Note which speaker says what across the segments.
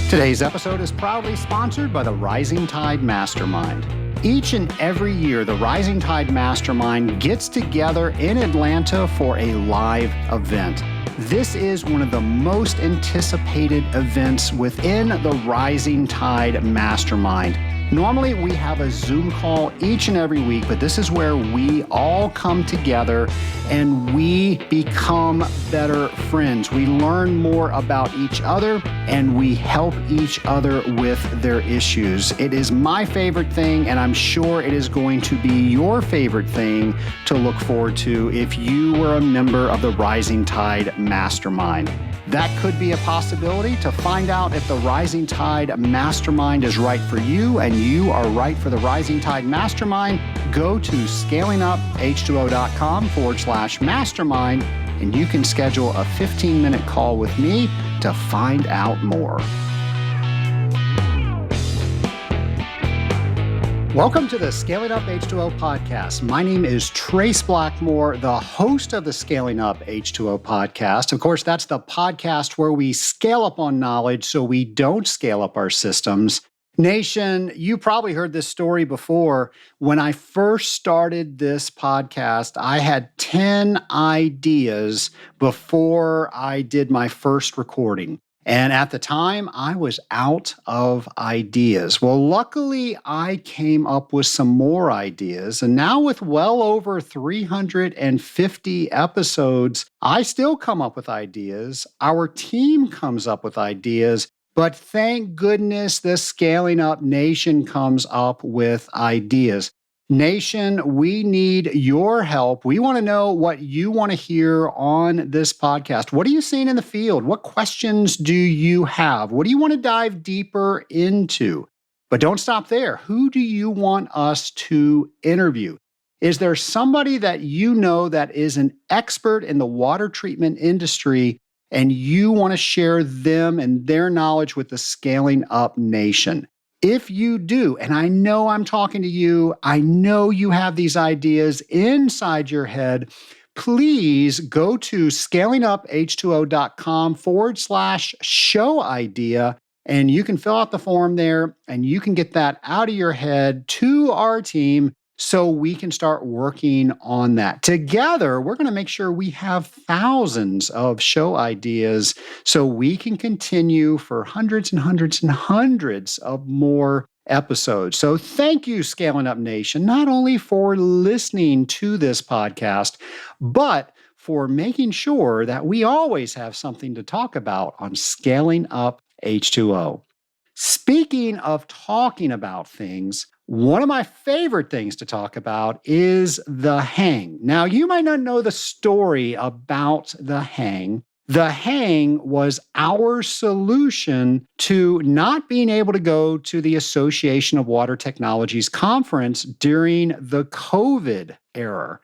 Speaker 1: Today's episode is proudly sponsored by the Rising Tide Mastermind. Each and every year, the Rising Tide Mastermind gets together in Atlanta for a live event. This is one of the most anticipated events within the Rising Tide Mastermind. Normally, we have a Zoom call each and every week, but this is where we all come together and we become better friends. We learn more about each other and we help each other with their issues. It is my favorite thing, and I'm sure it is going to be your favorite thing to look forward to if you were a member of the Rising Tide Mastermind. That could be a possibility. To find out if the Rising Tide Mastermind is right for you and you are right for the Rising Tide Mastermind, go to scalinguph2o.com/mastermind and you can schedule a 15-minute call with me to find out more. Welcome to the Scaling Up H2O podcast. My name is Trace Blackmore, the host of the Scaling Up H2O podcast. Of course, that's the podcast where we scale up on knowledge so we don't scale up our systems. Nation, you probably heard this story before. When I first started this podcast, I had 10 ideas before I did my first recording. And at the time, I was out of ideas. Well, luckily, I came up with some more ideas. And now with well over 350 episodes, I still come up with ideas. Our team comes up with ideas. But thank goodness the Scaling Up Nation comes up with ideas. Nation, we need your help. We want to know what you want to hear on this podcast. What are you seeing in the field? What questions do you have? What do you want to dive deeper into? But don't stop there. Who do you want us to interview? Is there somebody that you know that is an expert in the water treatment industry and you want to share them and their knowledge with the Scaling Up Nation? If you do, and I know I'm talking to you, I know you have these ideas inside your head, please go to scalinguph2o.com/show idea, and you can fill out the form there and you can get that out of your head to our team so we can start working on that. Together, we're going to make sure we have thousands of show ideas so we can continue for hundreds and hundreds and hundreds of more episodes. So thank you, Scaling Up Nation, not only for listening to this podcast, but for making sure that we always have something to talk about on Scaling Up H2O. Speaking of talking about things, one of my favorite things to talk about is the hang. Now, you might not know the story about the hang. The hang was our solution to not being able to go to the Association of Water Technologies conference during the COVID era.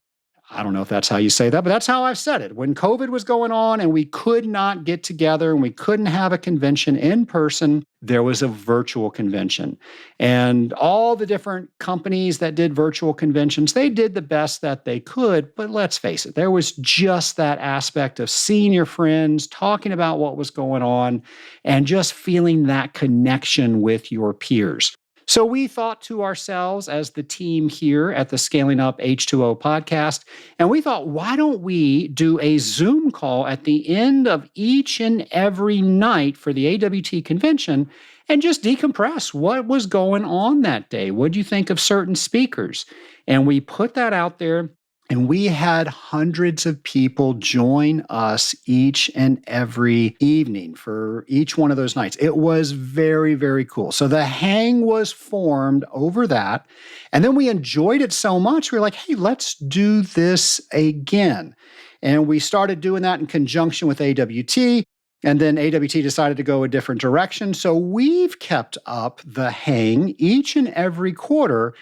Speaker 1: I don't know if that's how you say that, but that's how I've said it. When COVID was going on and we could not get together and we couldn't have a convention in person, there was a virtual convention. And all the different companies that did virtual conventions, they did the best that they could, but let's face it, there was just that aspect of seeing your friends, talking about what was going on, and just feeling that connection with your peers. So we thought to ourselves as the team here at the Scaling Up H2O podcast, and we thought, why don't we do a Zoom call at the end of each and every night for the AWT convention and just decompress what was going on that day? What do you think of certain speakers? And we put that out there. And we had hundreds of people join us each and every evening for each one of those nights. It was very, very cool. So the hang was formed over that. And then we enjoyed it so much, we were like, hey, let's do this again. And we started doing that in conjunction with AWT. And then AWT decided to go a different direction. So we've kept up the hang each and every quarter.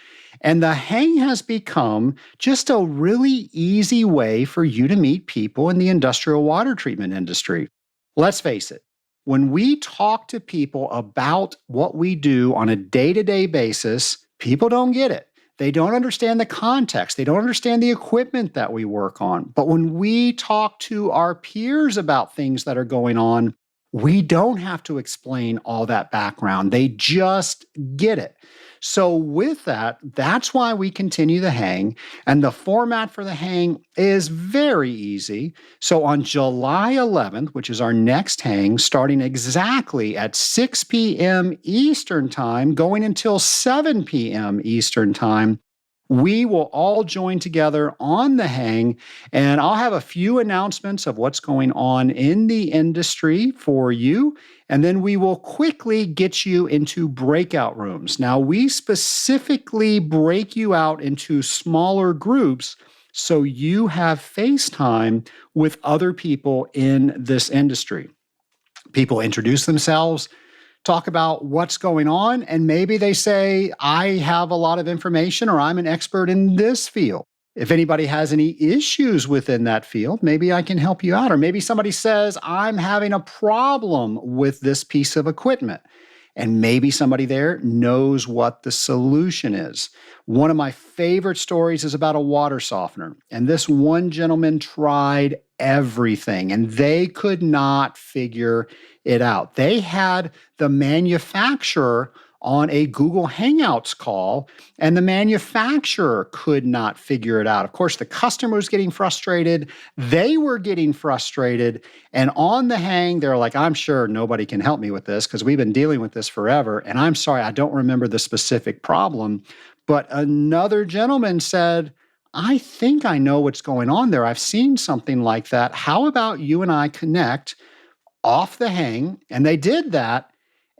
Speaker 1: And the hang has become just a really easy way for you to meet people in the industrial water treatment industry. Let's face it, when we talk to people about what we do on a day-to-day basis, people don't get it. They don't understand the context. They don't understand the equipment that we work on. But when we talk to our peers about things that are going on, We don't have to explain all that background. They just get it. So, with that, that's why we continue the hang. And the format for the hang is very easy. So, on July 11th, which is our next hang, starting exactly at 6 p.m. Eastern Time, going until 7 p.m. Eastern Time, we will all join together on the hang, and I'll have a few announcements of what's going on in the industry for you. And then we will quickly get you into breakout rooms. Now, we specifically break you out into smaller groups so you have face time with other people in this industry. People introduce themselves, talk about what's going on, and maybe they say, I have a lot of information or I'm an expert in this field. If anybody has any issues within that field, maybe I can help you out. Or maybe somebody says, I'm having a problem with this piece of equipment. And maybe somebody there knows what the solution is. One of my favorite stories is about a water softener. And this one gentleman tried everything and they could not figure it out. They had the manufacturer on a Google Hangouts call, and the manufacturer could not figure it out. Of course, the customer was getting frustrated. They were getting frustrated. And on the hang, they're like, I'm sure nobody can help me with this because we've been dealing with this forever. And I'm sorry, I don't remember the specific problem. But another gentleman said, I think I know what's going on there. I've seen something like that. How about you and I connect off the hang? And they did that.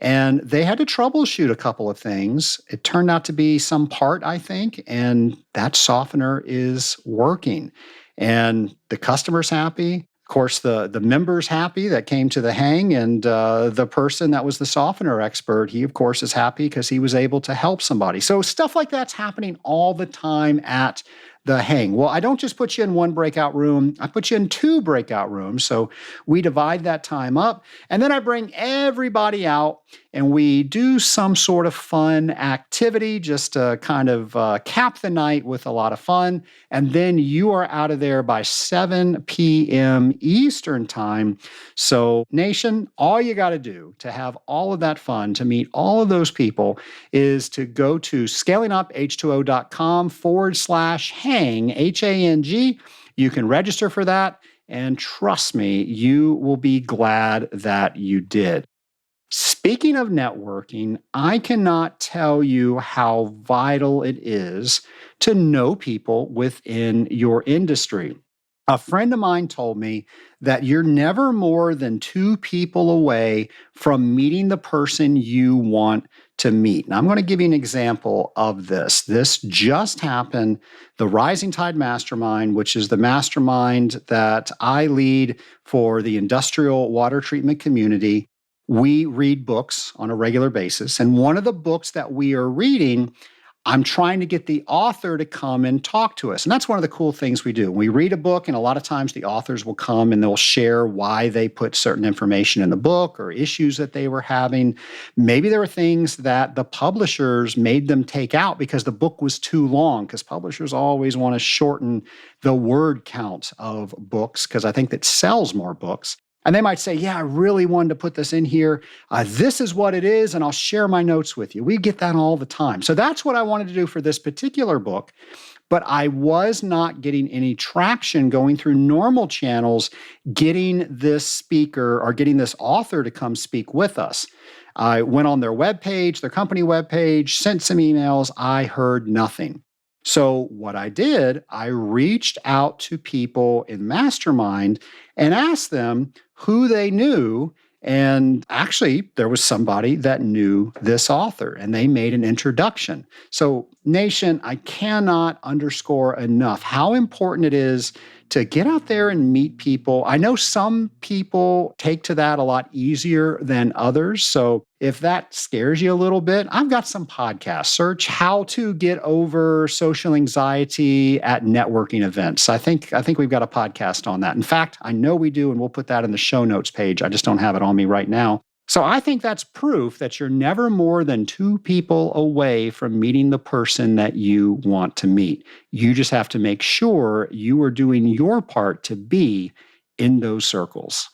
Speaker 1: And they had to troubleshoot a couple of things. It turned out to be some part, I think, and that softener is working. And the customer's happy. Of course, the member's happy that came to the hang, and the person that was the softener expert, he, of course, is happy because he was able to help somebody. So stuff like that's happening all the time at the hang. Well, I don't just put you in one breakout room, I put you in two breakout rooms. So we divide that time up, and then I bring everybody out and we do some sort of fun activity just to kind of cap the night with a lot of fun. And then you are out of there by 7 p.m. Eastern Time. So, nation, all you got to do to have all of that fun, to meet all of those people, is to go to scalinguph2o.com/hang, HANG. You can register for that. And trust me, you will be glad that you did. Speaking of networking, I cannot tell you how vital it is to know people within your industry. A friend of mine told me that you're never more than two people away from meeting the person you want to meet. And I'm going to give you an example of this. This just happened. The Rising Tide Mastermind, which is the mastermind that I lead for the industrial water treatment community. We read books on a regular basis. And one of the books that we are reading, I'm trying to get the author to come and talk to us. And that's one of the cool things we do. We read a book, and a lot of times the authors will come and they'll share why they put certain information in the book or issues that they were having. Maybe there were things that the publishers made them take out because the book was too long, because publishers always want to shorten the word count of books because I think that sells more books. And they might say, yeah, I really wanted to put this in here. This is what it is, and I'll share my notes with you. We get that all the time. So that's what I wanted to do for this particular book. But I was not getting any traction going through normal channels, getting this speaker or getting this author to come speak with us. I went on their webpage, their company webpage, sent some emails. I heard nothing. So what I did, I reached out to people in Mastermind and asked them who they knew. And actually, there was somebody that knew this author, and they made an introduction. So, nation, I cannot underscore enough how important it is to get out there and meet people. I know some people take to that a lot easier than others. So if that scares you a little bit, I've got some podcasts. Search how to get over social anxiety at networking events. I think we've got a podcast on that. In fact, I know we do, and we'll put that in the show notes page. I just don't have it on me right now. So I think that's proof that you're never more than two people away from meeting the person that you want to meet. You just have to make sure you are doing your part to be in those circles.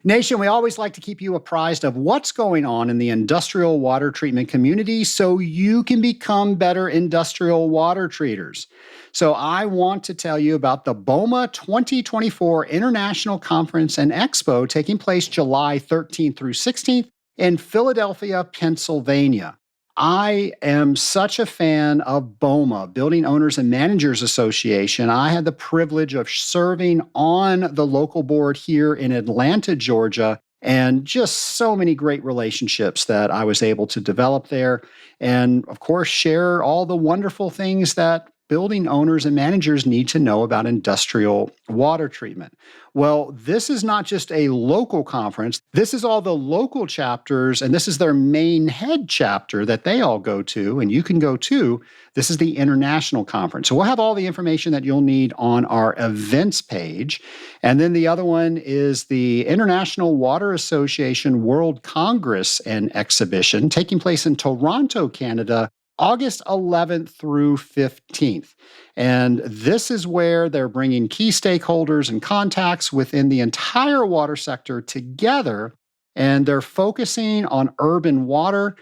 Speaker 1: Nation, we always like to keep you apprised of what's going on in the industrial water treatment community so you can become better industrial water treaters. So, I want to tell you about the BOMA 2024 International Conference and Expo taking place July 13th through 16th in Philadelphia, Pennsylvania. I am such a fan of BOMA, Building Owners and Managers Association. I had the privilege of serving on the local board here in Atlanta, Georgia, and just so many great relationships that I was able to develop there. And of course, share all the wonderful things that building owners and managers need to know about industrial water treatment. Well, this is not just a local conference. This is all the local chapters, and this is their main head chapter that they all go to, and you can go to. This is the international conference. So we'll have all the information that you'll need on our events page. And then the other one is the International Water Association World Congress and Exhibition taking place in Toronto, Canada, August 11th through 15th. And this is where they're bringing key stakeholders and contacts within the entire water sector together. And they're focusing on urban water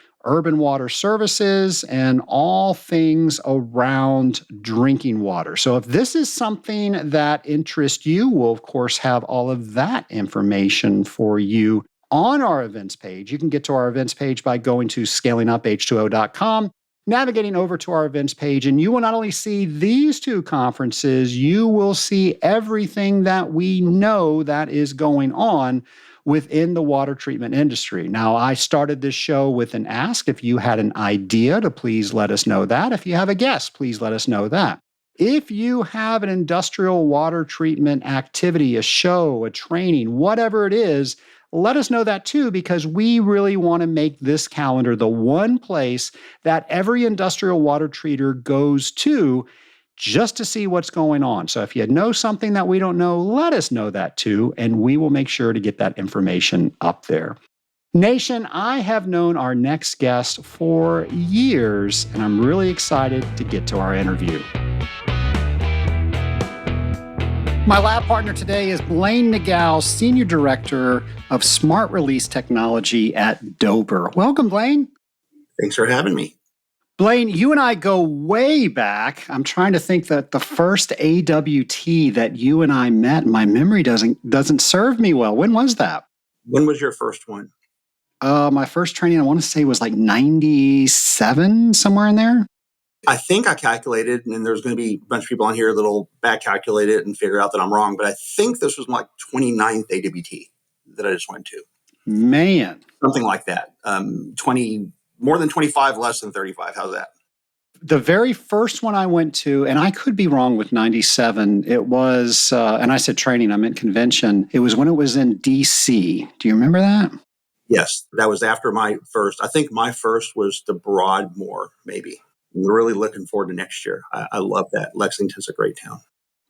Speaker 1: services, and all things around drinking water. So if this is something that interests you, we'll of course have all of that information for you on our events page. You can get to our events page by going to scalinguph2o.com, navigating over to our events page, and you will not only see these two conferences, you will see everything that we know that is going on within the water treatment industry. Now, I started this show with an ask. If you had an idea, to please let us know that. If you have a guest, please let us know that. If you have an industrial water treatment activity, a show, a training, whatever it is, let us know that too, because we really want to make this calendar the one place that every industrial water treater goes to just to see what's going on. So if you know something that we don't know, let us know that too, and we will make sure to get that information up there. Nation, I have known our next guest for years, and I'm really excited to get to our interview. My lab partner today is Blaine Nagao, Senior Director of Smart Release Technology at Dover. Welcome, Blaine.
Speaker 2: Thanks for having me.
Speaker 1: Blaine, you and I go way back. I'm trying to think that the first AWT that you and I met, my memory doesn't serve me well. When was that?
Speaker 2: When was your first one?
Speaker 1: My first training, I want to say, was like 97, somewhere in there.
Speaker 2: I think I calculated, and there's going to be a bunch of people on here that'll back calculate it and figure out that I'm wrong, but I think this was my 29th AWT that I just went to.
Speaker 1: Man.
Speaker 2: Something like that. 20, more than 25, less than 35. How's that?
Speaker 1: The very first one I went to, and I could be wrong with 97, it was, and I said training, I meant convention. It was when it was in DC. Do you remember that?
Speaker 2: Yes, that was after my first. I think my first was the Broadmoor, maybe. We're really looking forward to next year. I love that. Lexington's a great town.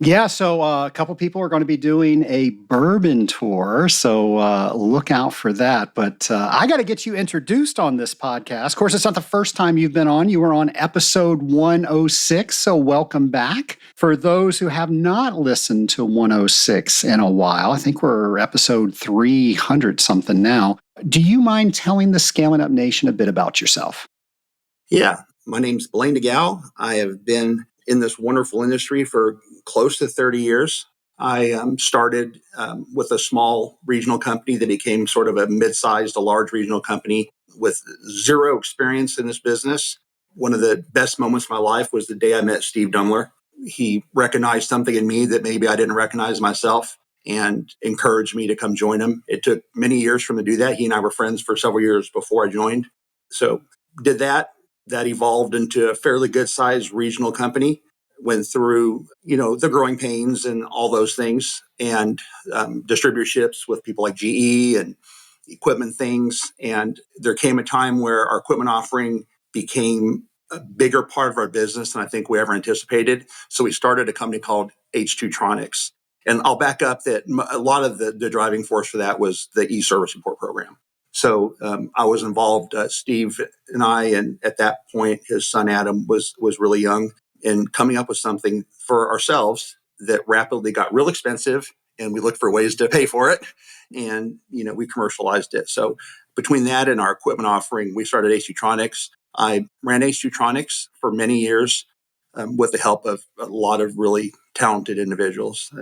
Speaker 1: Yeah, so a couple people are going to be doing a bourbon tour, so look out for that. But I got to get you introduced on this podcast. Of course, it's not the first time you've been on. You were on episode 106, so welcome back. For those who have not listened to 106 in a while, I think we're episode 300 something now. Do you mind telling the Scaling Up Nation a bit about yourself?
Speaker 2: Yeah, my name's Blaine Nagao. I have been in this wonderful industry for close to 30 years. I started with a small regional company that became sort of a mid-sized to large regional company with zero experience in this business. One of the best moments of my life was the day I met Steve Dumler. He recognized something in me that maybe I didn't recognize myself and encouraged me to come join him. It took many years for him to do that. He and I were friends for several years before I joined. So did that. That evolved into a fairly good sized regional company, went through, the growing pains and all those things, and distributorships with people like GE and equipment things. And there came a time where our equipment offering became a bigger part of our business than I think we ever anticipated. So we started a company called H2 Tronics. And I'll back up that a lot of the driving force for that was the e-service support program. So I was involved, Steve and I, and at that point, his son Adam was really young, in coming up with something for ourselves that rapidly got real expensive and we looked for ways to pay for it. And, we commercialized it. So between that and our equipment offering, we started H2tronics. I ran H2tronics for many years with the help of a lot of really talented individuals.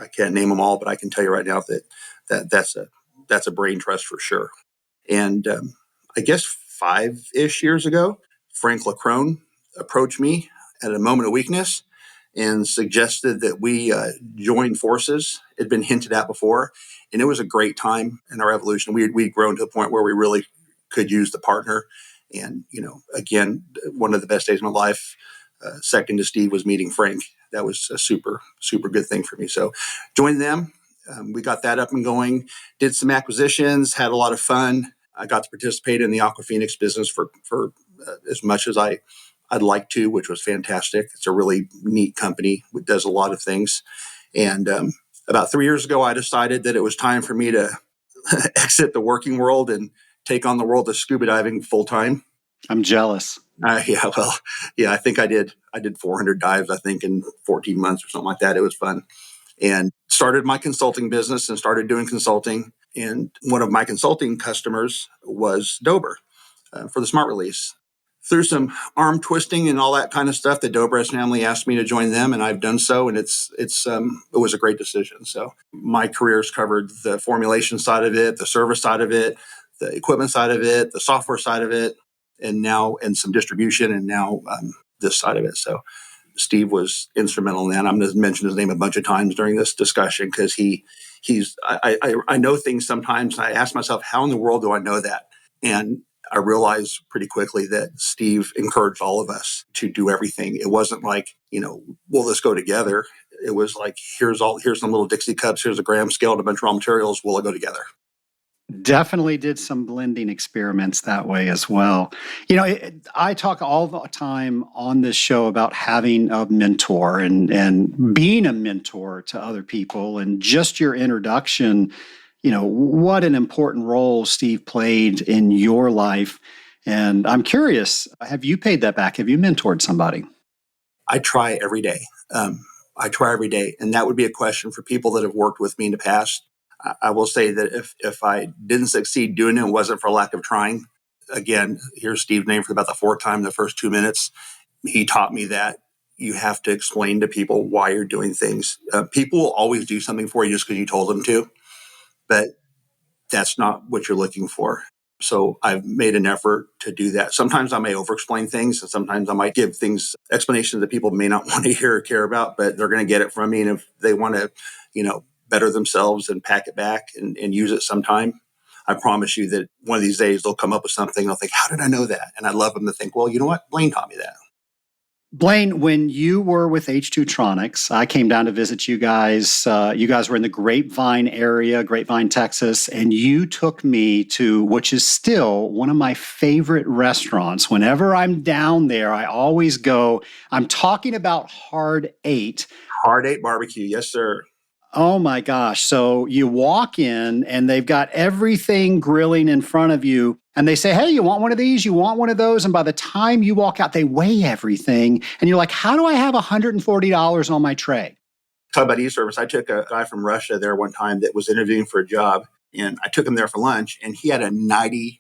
Speaker 2: I can't name them all, but I can tell you right now that's a brain trust for sure. And I guess 5-ish years ago, Frank Lacrone approached me at a moment of weakness and suggested that we join forces. It had been hinted at before, and it was a great time in our evolution. We'd grown to a point where we really could use the partner. And, again, one of the best days of my life, second to Steve, was meeting Frank. That was a super, super good thing for me. So joined them. We got that up and going, did some acquisitions, had a lot of fun. I got to participate in the Aquaphoenix business for as much as I'd like to, which was fantastic. It's a really neat company. It does a lot of things. And about 3 years ago, I decided that it was time for me to exit the working world and take on the world of scuba diving full time.
Speaker 1: I'm jealous.
Speaker 2: I think I did 400 dives, I think, in 14 months or something like that. It was fun. And started my consulting business and started doing consulting. And one of my consulting customers was Dober for the Smart Release. Through some arm twisting and all that kind of stuff, the Dobres family asked me to join them, and I've done so. And it was a great decision. So my career's covered the formulation side of it, the service side of it, the equipment side of it, the software side of it, and some distribution, and now this side of it. So Steve was instrumental in that. I'm going to mention his name a bunch of times during this discussion because I know things sometimes. And I ask myself, how in the world do I know that? And I realized pretty quickly that Steve encouraged all of us to do everything. It wasn't like, well, let's go together. It was like, here's some little Dixie cups, here's a gram scale and a bunch of raw materials. We'll go together.
Speaker 1: Definitely did some blending experiments that way as well. I talk all the time on this show about having a mentor and being a mentor to other people, and just your introduction, what an important role Steve played in your life. And I'm curious, have you paid that back? Have you mentored somebody?
Speaker 2: I try every day. And that would be a question for people that have worked with me in the past. I will say that if I didn't succeed doing it, it wasn't for lack of trying. Again, here's Steve's name for about the fourth time in the first 2 minutes. He taught me that you have to explain to people why you're doing things. People will always do something for you just because you told them to, but that's not what you're looking for. So I've made an effort to do that. Sometimes I may over-explain things, and sometimes I might give things explanations that people may not want to hear or care about, but they're going to get it from me. And if they want to, better themselves and pack it back and use it sometime, I promise you that one of these days they'll come up with something and they'll think, how did I know that? And I'd love them to think, well, you know what? Blaine taught me that.
Speaker 1: Blaine, when you were with H2tronics, I came down to visit you guys. You guys were in the Grapevine area, Grapevine, Texas, and you took me to, which is still one of my favorite restaurants. Whenever I'm down there, I always go. I'm talking about Hard 8.
Speaker 2: Hard 8 barbecue. Yes, sir.
Speaker 1: Oh my gosh. So you walk in and they've got everything grilling in front of you. And they say, hey, you want one of these? You want one of those? And by the time you walk out, they weigh everything. And you're like, how do I have $140 on my tray?
Speaker 2: Talk about e-service. I took a guy from Russia there one time that was interviewing for a job. And I took him there for lunch. And he had a $90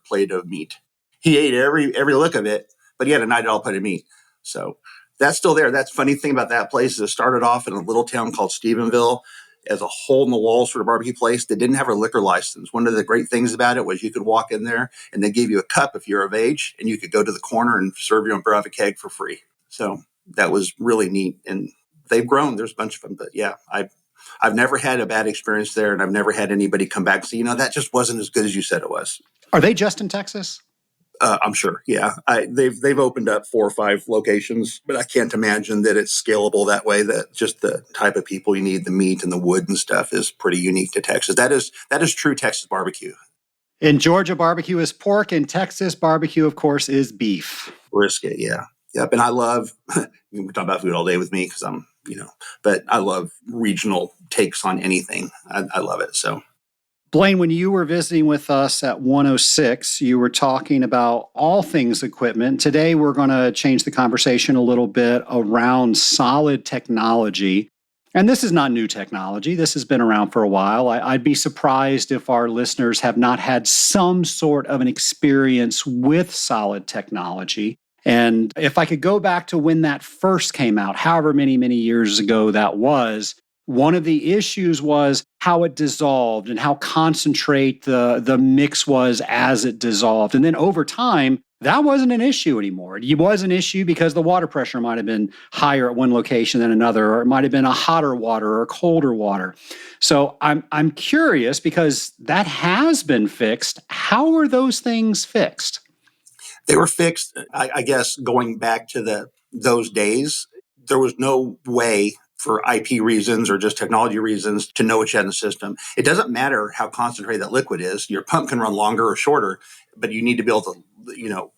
Speaker 2: plate of meat. He ate every lick of it, but he had a $90 plate of meat. So that's still there. That's the funny thing about that place is it started off in a little town called Stephenville as a hole-in-the-wall sort of barbecue place that didn't have a liquor license. One of the great things about it was you could walk in there and they gave you a cup if you're of age, and you could go to the corner and serve your own beer off a keg for free. So that was really neat. And they've grown. There's a bunch of them. But yeah, I've never had a bad experience there, and I've never had anybody come back and say, that just wasn't as good as you said it was.
Speaker 1: Are they just in Texas?
Speaker 2: I'm sure. Yeah. They've opened up 4 or 5 locations, but I can't imagine that it's scalable that way. That just the type of people you need, the meat and the wood and stuff, is pretty unique to Texas. That is true Texas barbecue.
Speaker 1: In Georgia, barbecue is pork. In Texas, barbecue, of course, is beef.
Speaker 2: Brisket. Yeah. Yep. And I love, you can talk about food all day with me because I'm, but I love regional takes on anything. I love it. So.
Speaker 1: Blaine, when you were visiting with us at 106, you were talking about all things equipment. Today, we're going to change the conversation a little bit around solid technology. And this is not new technology. This has been around for a while. I'd be surprised if our listeners have not had some sort of an experience with solid technology. And if I could go back to when that first came out, however many years ago that was, one of the issues was how it dissolved and how concentrate the mix was as it dissolved. And then over time, that wasn't an issue anymore. It was an issue because the water pressure might have been higher at one location than another, or it might have been a hotter water or colder water. So I'm curious because that has been fixed. How were those things fixed?
Speaker 2: They were fixed, I guess, going back to those days. There was no way for IP reasons or just technology reasons to know what you had in the system. It doesn't matter how concentrated that liquid is. Your pump can run longer or shorter, but you need to be able to,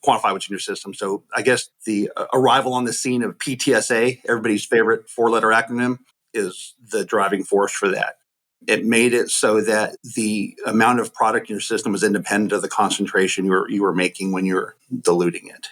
Speaker 2: quantify what's in your system. So I guess the arrival on the scene of PTSA, everybody's favorite four-letter acronym, is the driving force for that. It made it so that the amount of product in your system was independent of the concentration you were making when you were diluting it.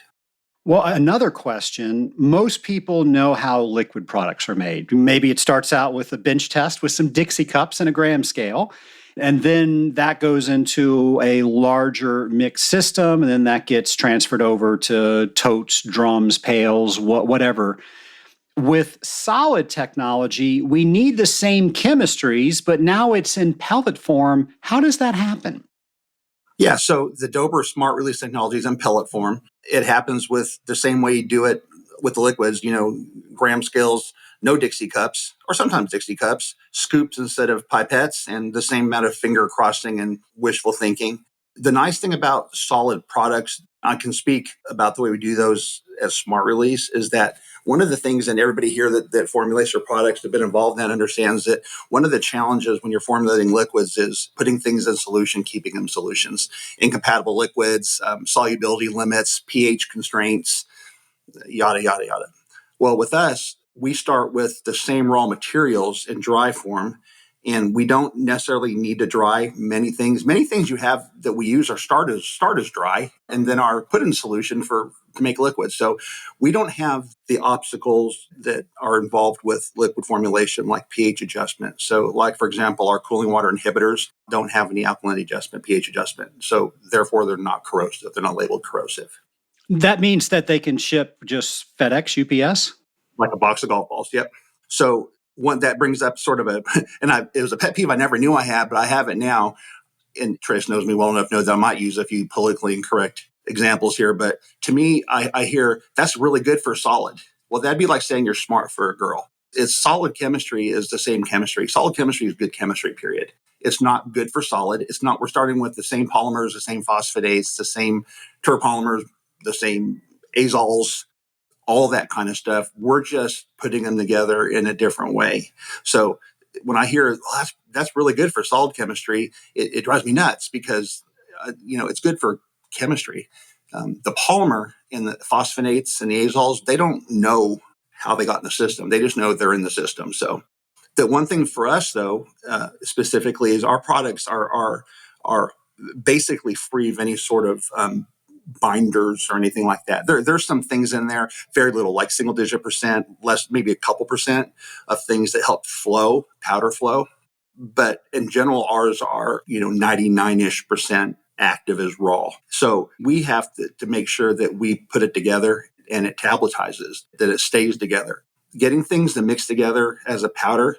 Speaker 1: Well, another question. Most people know how liquid products are made. Maybe it starts out with a bench test with some Dixie cups and a gram scale. And then that goes into a larger mixed system. And then that gets transferred over to totes, drums, pails, whatever. With solid technology, we need the same chemistries, but now it's in pellet form. How does that happen?
Speaker 2: Yeah, so the Dober smart release technology is in pellet form. It happens with the same way you do it with the liquids, gram scales, no Dixie cups, or sometimes Dixie cups, scoops instead of pipettes, and the same amount of finger crossing and wishful thinking. The nice thing about solid products, I can speak about the way we do those as smart release, is that one of the things, and everybody here that formulates their products, have been involved in that, understands that one of the challenges when you're formulating liquids is putting things in solution, keeping them solutions. Incompatible liquids, solubility limits, pH constraints, yada, yada, yada. Well, with us, we start with the same raw materials in dry form, and we don't necessarily need to dry many things. Many things you have that we use are start as dry and then are put in solution to make liquids. So we don't have the obstacles that are involved with liquid formulation, like pH adjustment. So, like, for example, our cooling water inhibitors don't have any alkalinity adjustment, pH adjustment. So therefore, they're not corrosive. They're not labeled corrosive.
Speaker 1: That means that they can ship just FedEx, UPS?
Speaker 2: Like a box of golf balls. Yep. So one that brings up sort of it was a pet peeve I never knew I had, but I have it now. And Trace knows me well enough to know that I might use a few politically incorrect examples here. But to me, I hear that's really good for solid. Well, that'd be like saying you're smart for a girl. It's solid chemistry is the same chemistry. Solid chemistry is good chemistry, period. It's not good for solid. It's not, we're starting with the same polymers, the same phosphatates, the same terpolymers, the same azoles, all that kind of stuff. We're just putting them together in a different way. So when I hear, well, that's really good for solid chemistry, it drives me nuts because, it's good for chemistry. The polymer and the phosphonates and the azoles, they don't know how they got in the system. They just know they're in the system. So the one thing for us, though, specifically, is our products are basically free of any sort of binders or anything like that. There's some things in there, very little, like single digit percent, less, maybe a couple percent of things that help flow, powder flow. But in general, ours are, 99-ish percent active as raw. So we have to make sure that we put it together and it tabletizes, that it stays together. Getting things to mix together as a powder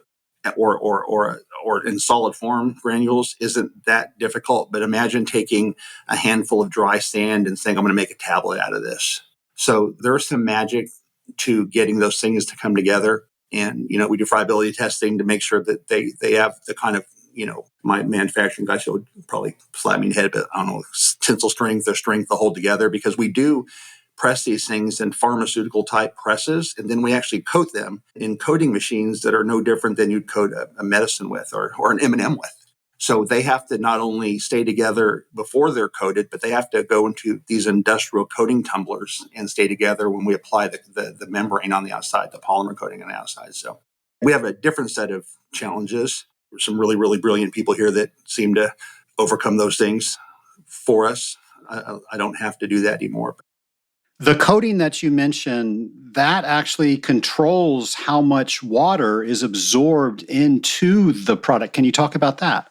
Speaker 2: or in solid form granules isn't that difficult. But imagine taking a handful of dry sand and saying, I'm going to make a tablet out of this. So there's some magic to getting those things to come together. And, we do friability testing to make sure that they have the kind of, my manufacturing guys would probably slap me in the head, but I don't know, tensile strength or strength to hold together, because we do press these things in pharmaceutical type presses, and then we actually coat them in coating machines that are no different than you'd coat a medicine with or an M&M with. So they have to not only stay together before they're coated, but they have to go into these industrial coating tumblers and stay together when we apply the membrane on the outside, the polymer coating on the outside. So we have a different set of challenges. There's some really, really brilliant people here that seem to overcome those things for us. I don't have to do that anymore.
Speaker 1: The coating that you mentioned, that actually controls how much water is absorbed into the product. Can you talk about that?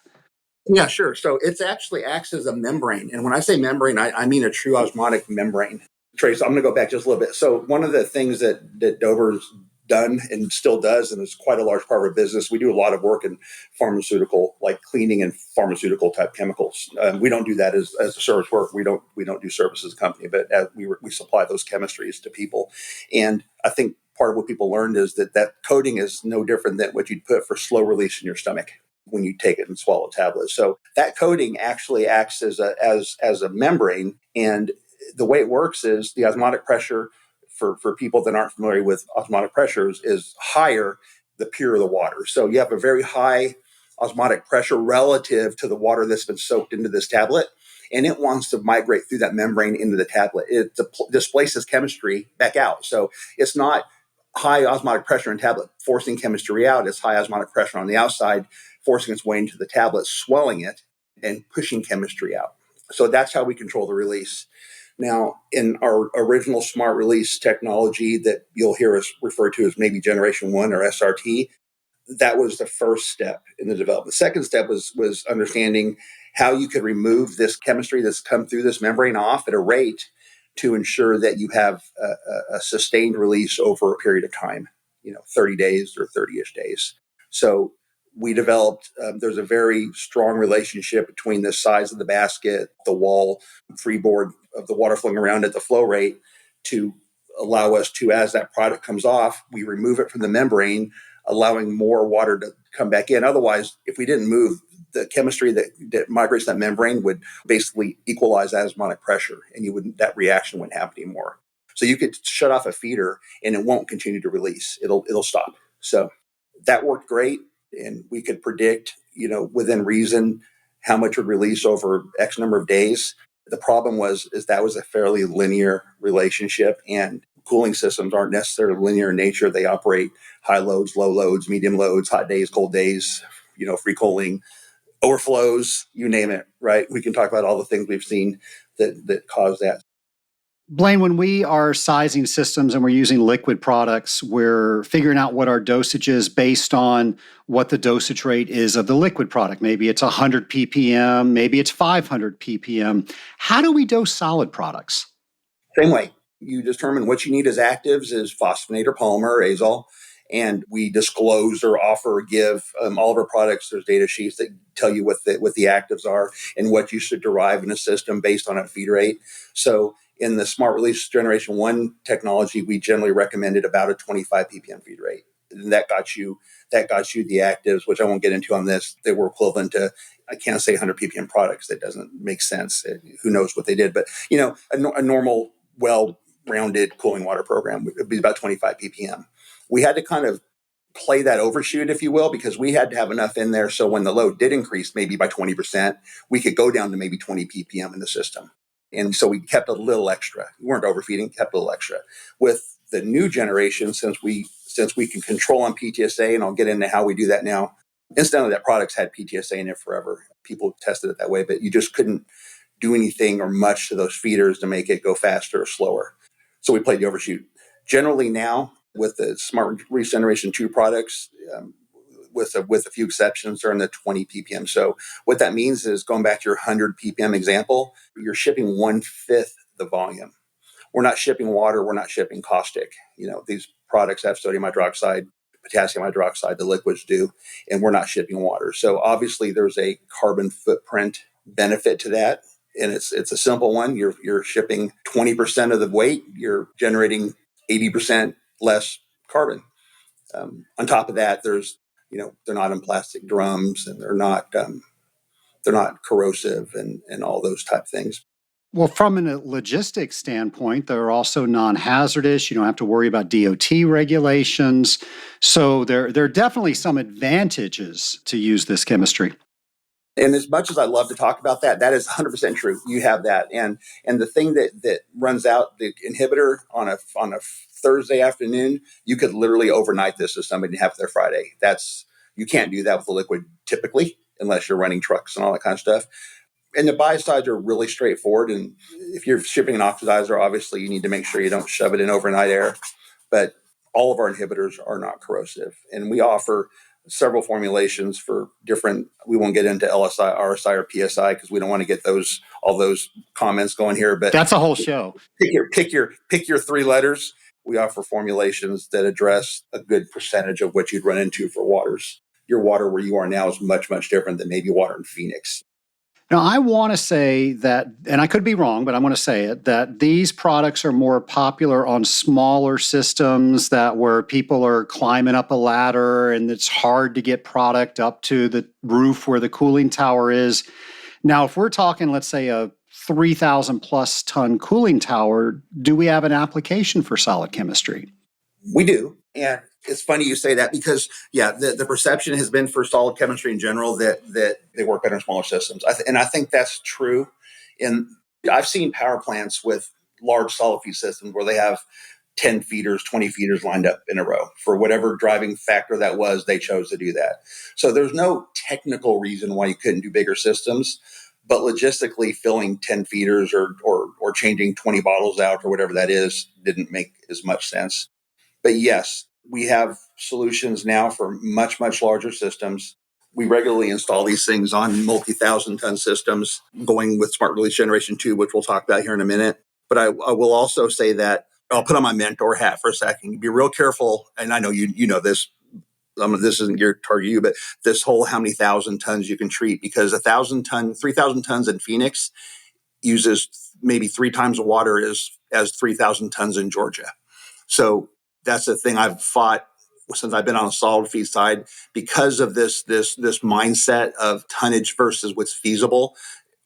Speaker 2: Yeah, sure. So it actually acts as a membrane. And when I say membrane, I mean a true osmotic membrane. Trace, I'm going to go back just a little bit. So one of the things that Dover's done and still does, and it's quite a large part of our business, we do a lot of work in pharmaceutical, like cleaning and pharmaceutical type chemicals. We don't do that as a service work. We don't do services company, but we supply those chemistries to people. And I think part of what people learned is that coating is no different than what you'd put for slow release in your stomach when you take it and swallow tablets. So that coating actually acts as a membrane. And the way it works is the osmotic pressure for people that aren't familiar with osmotic pressures is higher the purer the water. So you have a very high osmotic pressure relative to the water that's been soaked into this tablet. And it wants to migrate through that membrane into the tablet. It displaces chemistry back out. So it's not high osmotic pressure in tablet forcing chemistry out. It's high osmotic pressure on the outside forcing its way into the tablet, swelling it, and pushing chemistry out. So that's how we control the release. Now, in our original smart release technology that you'll hear us refer to as maybe Generation 1 or SRT, that was the first step in the development. The second step was understanding how you could remove this chemistry that's come through this membrane off at a rate to ensure that you have a sustained release over a period of time, 30 days or 30-ish days. So we developed, there's a very strong relationship between the size of the basket, the wall, freeboard of the water flowing around it, the flow rate, to allow us to, as that product comes off, we remove it from the membrane, allowing more water to come back in. Otherwise, if we didn't move, the chemistry that migrates that membrane would basically equalize osmotic pressure, and that reaction wouldn't happen anymore. So you could shut off a feeder, and it won't continue to release. It'll stop. So that worked great, and we could predict, within reason, how much would release over X number of days. The problem is that was a fairly linear relationship, and cooling systems aren't necessarily linear in nature. They operate high loads, low loads, medium loads, hot days, cold days, free cooling, overflows, you name it, right? We can talk about all the things we've seen that cause that.
Speaker 1: Blaine, when we are sizing systems and we're using liquid products, we're figuring out what our dosage is based on what the dosage rate is of the liquid product. Maybe it's 100 ppm, maybe it's 500 ppm. How do we dose solid products?
Speaker 2: Same way. You determine what you need as actives is phosphonate or polymer or azole. And we disclose or offer or give all of our products. There's data sheets that tell you what the actives are and what you should derive in a system based on a feed rate. So in the Smart Release Generation 1 technology, we generally recommended about a 25 ppm feed rate. And that got you the actives, which I won't get into on this. They were equivalent to, I can't say 100 ppm products. That doesn't make sense. Who knows what they did? But a normal, well-rounded cooling water program would be about 25 ppm. We had to kind of play that overshoot, if you will, because we had to have enough in there so when the load did increase maybe by 20%, we could go down to maybe 20 ppm in the system. And so we kept a little extra. We weren't overfeeding, kept a little extra. With the new generation, since we can control on PTSA, and I'll get into how we do that now. Incidentally, that product's had PTSA in it forever. People tested it that way, but you just couldn't do anything or much to those feeders to make it go faster or slower. So we played the overshoot. Generally now, with the Smart Release Generation 2 products, with a few exceptions, are in the 20 ppm. So what that means is, going back to your 100 ppm example, you're shipping 1/5 the volume. We're not shipping water. We're not shipping caustic. These products have sodium hydroxide, potassium hydroxide, the liquids do, and we're not shipping water. So obviously there's a carbon footprint benefit to that. And it's a simple one. You're shipping 20% of the weight. You're generating 80% less carbon. On top of that, they're not in plastic drums, and they're not corrosive and all those type things.
Speaker 1: Well, from a logistics standpoint, they're also non-hazardous. You don't have to worry about DOT regulations. So there are definitely some advantages to use this chemistry.
Speaker 2: And as much as I love to talk about that is 100% true. You have that, and the thing that runs out the inhibitor on a Thursday afternoon, you could literally overnight this to somebody and have it there Friday. You can't do that with a liquid typically, unless you're running trucks and all that kind of stuff. And the buy sides are really straightforward. And if you're shipping an oxidizer, obviously you need to make sure you don't shove it in overnight air. But all of our inhibitors are not corrosive. And we offer several formulations for different, we won't get into LSI, RSI, or PSI because we don't want to get all those comments going here. But
Speaker 1: that's a whole show.
Speaker 2: Pick your three letters. We offer formulations that address a good percentage of what you'd run into for waters. Your water where you are now is much, much different than maybe water in Phoenix.
Speaker 1: Now, I want to say that, and I could be wrong, but I want to say it, that these products are more popular on smaller systems that where people are climbing up a ladder and it's hard to get product up to the roof where the cooling tower is. Now, if we're talking, let's say, a 3,000 plus ton cooling tower, do we have an application for solid chemistry?
Speaker 2: We do. And it's funny you say that because, the perception has been for solid chemistry in general that they work better in smaller systems. And I think that's true. And I've seen power plants with large solid feed systems where they have 10 feeders, 20 feeders lined up in a row. For whatever driving factor that was, they chose to do that. So there's no technical reason why you couldn't do bigger systems. But logistically, filling 10 feeders or changing 20 bottles out or whatever that is didn't make as much sense. But yes, we have solutions now for much, much larger systems. We regularly install these things on multi-thousand ton systems going with Smart Release Generation 2, which we'll talk about here in a minute. But I will also say that I'll put on my mentor hat for a second. Be real careful. And I know you know this. This isn't your target you, but this whole how many thousand tons you can treat, because 3,000 tons in Phoenix uses maybe 3 times the water as 3,000 tons in Georgia. So that's the thing I've fought since I've been on the solid feed side because of this mindset of tonnage versus what's feasible.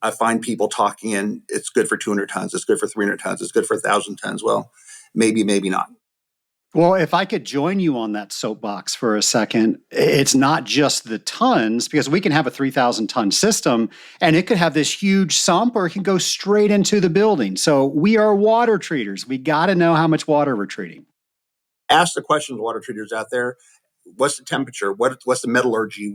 Speaker 2: I find people talking and it's good for 200 tons, it's good for 300 tons, it's good for 1,000 tons. Well, maybe not.
Speaker 1: Well, if I could join you on that soapbox for a second, it's not just the tons, because we can have a 3,000 ton system and it could have this huge sump or it can go straight into the building. So we are water treaters. We got to know how much water we're treating.
Speaker 2: Ask the questions, water treaters out there. What's the temperature? What's the metallurgy?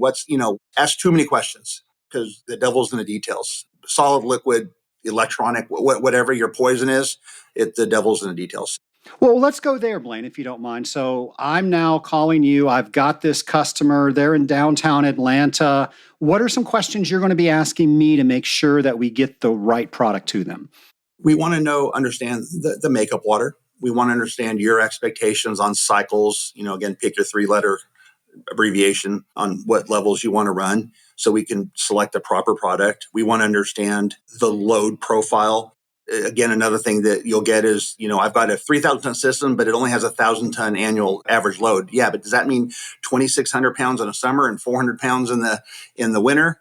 Speaker 2: Ask too many questions because the devil's in the details. Solid, liquid, electronic, whatever your poison is, the devil's in the details.
Speaker 1: Well, let's go there, Blaine, if you don't mind. So I'm now calling you. I've got this customer. They're in downtown Atlanta. What are some questions you're going to be asking me to make sure that we get the right product to them?
Speaker 2: We want to understand the makeup water. We want to understand your expectations on cycles. Again, pick your 3-letter abbreviation on what levels you want to run so we can select the proper product. We want to understand the load profile. Again, another thing that you'll get is, I've got a 3,000 ton system, but it only has 1,000 ton annual average load. Yeah, but does that mean 2,600 pounds in the summer and 400 pounds in the winter?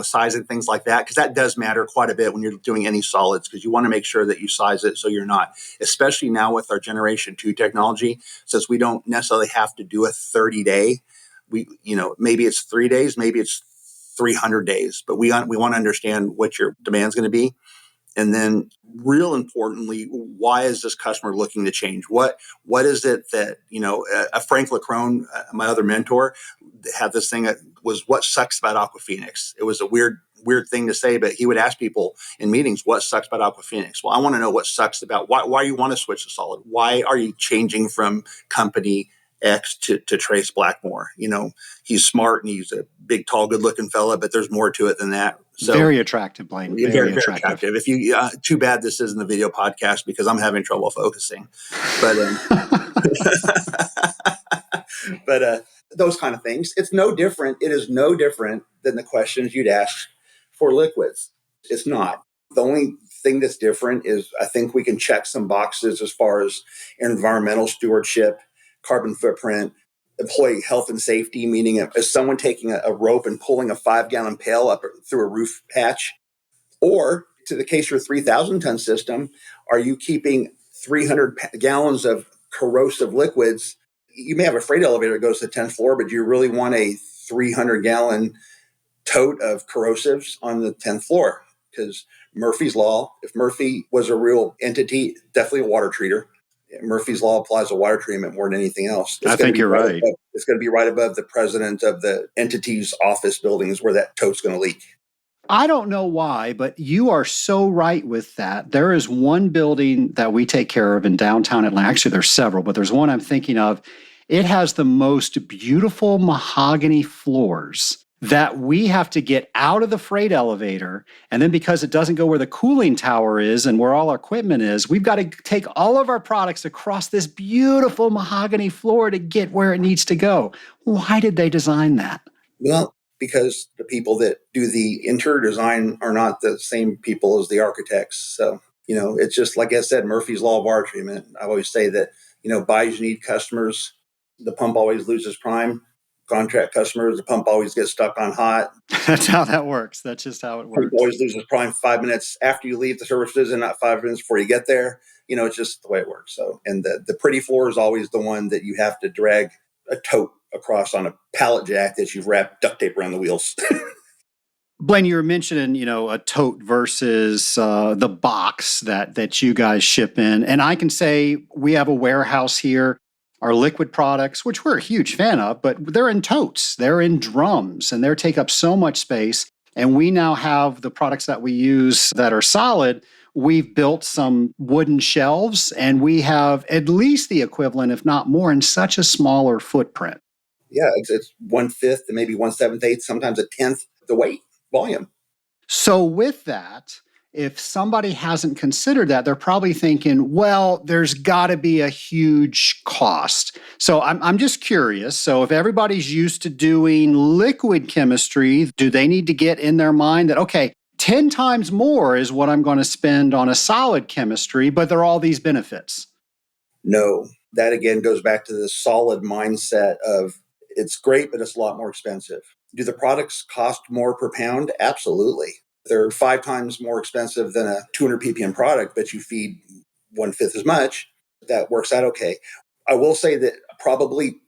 Speaker 2: Size and things like that, because that does matter quite a bit when you're doing any solids, because you want to make sure that you size it so you're not, especially now with our Generation 2 technology, since we don't necessarily have to do a 30-day. Maybe it's 3 days, maybe it's 300 days, but we want to understand what your demand's going to be. And then real importantly, why is this customer looking to change? What is it that, a Frank Lacrone, my other mentor, had this thing that was what sucks about Aqua Phoenix. It was a weird thing to say, but he would ask people in meetings, what sucks about Aqua Phoenix? Well, I want to know what sucks about why you want to switch to solid. Why are you changing from company X to Trace Blackmore? He's smart and he's a big, tall, good looking fella, but there's more to it than that. So
Speaker 1: very attractive, Blaine. Very attractive.
Speaker 2: If you, too bad this isn't a video podcast because I'm having trouble focusing. But, but those kind of things. It's no different. It is no different than the questions you'd ask for liquids. It's not. The only thing that's different is I think we can check some boxes as far as environmental stewardship, carbon footprint, employee health and safety, meaning is someone taking a rope and pulling a 5-gallon pail up through a roof hatch? Or to the case of your 3,000 ton system, are you keeping 300 gallons of corrosive liquids? You may have a freight elevator that goes to the 10th floor, but do you really want a 300 gallon tote of corrosives on the 10th floor? Because Murphy's Law, if Murphy was a real entity, definitely a water treater. Murphy's Law applies to water treatment more than anything else.
Speaker 1: I think you're right.
Speaker 2: It's going to be right above the president of the entity's office buildings where that tote's going to leak.
Speaker 1: I don't know why, but you are so right with that. There is one building that we take care of in downtown Atlanta. Actually, there's several, but there's one I'm thinking of. It has the most beautiful mahogany floors that we have to get out of the freight elevator. And then because it doesn't go where the cooling tower is and where all our equipment is, we've got to take all of our products across this beautiful mahogany floor to get where it needs to go. Why did they design that?
Speaker 2: Well, because the people that do the interior design are not the same people as the architects. So, it's just like I said, Murphy's Law of Water Treatment. I always say that, buys you need customers. The pump always loses prime. Contract customers, the pump always gets stuck on hot.
Speaker 1: That's how that works. That's just how it
Speaker 2: Pump
Speaker 1: works.
Speaker 2: always loses prime 5 minutes after you leave the services and not 5 minutes before you get there. It's just the way it works. So, and the pretty floor is always the one that you have to drag a tote across on a pallet jack that you've wrapped duct tape around the wheels.
Speaker 1: Blaine, you were mentioning, a tote versus the box that you guys ship in, and I can say we have a warehouse here. Our liquid products, which we're a huge fan of, but they're in totes, they're in drums, and they take up so much space. And we now have the products that we use that are solid. We've built some wooden shelves, and we have at least the equivalent, if not more, in such a smaller footprint.
Speaker 2: Yeah, it's 1/5 and maybe 1/7, sometimes a tenth the weight volume.
Speaker 1: So, with that, if somebody hasn't considered that, they're probably thinking, well, there's got to be a huge cost. So, I'm just curious. So, if everybody's used to doing liquid chemistry, do they need to get in their mind that, okay, 10 times more is what I'm going to spend on a solid chemistry, but there are all these benefits?
Speaker 2: No, that again goes back to the solid mindset of it's great, but it's a lot more expensive. Do the products cost more per pound? Absolutely. They're 5 times more expensive than a 200 ppm product, but you feed 1/5 as much. That works out okay. I will say that probably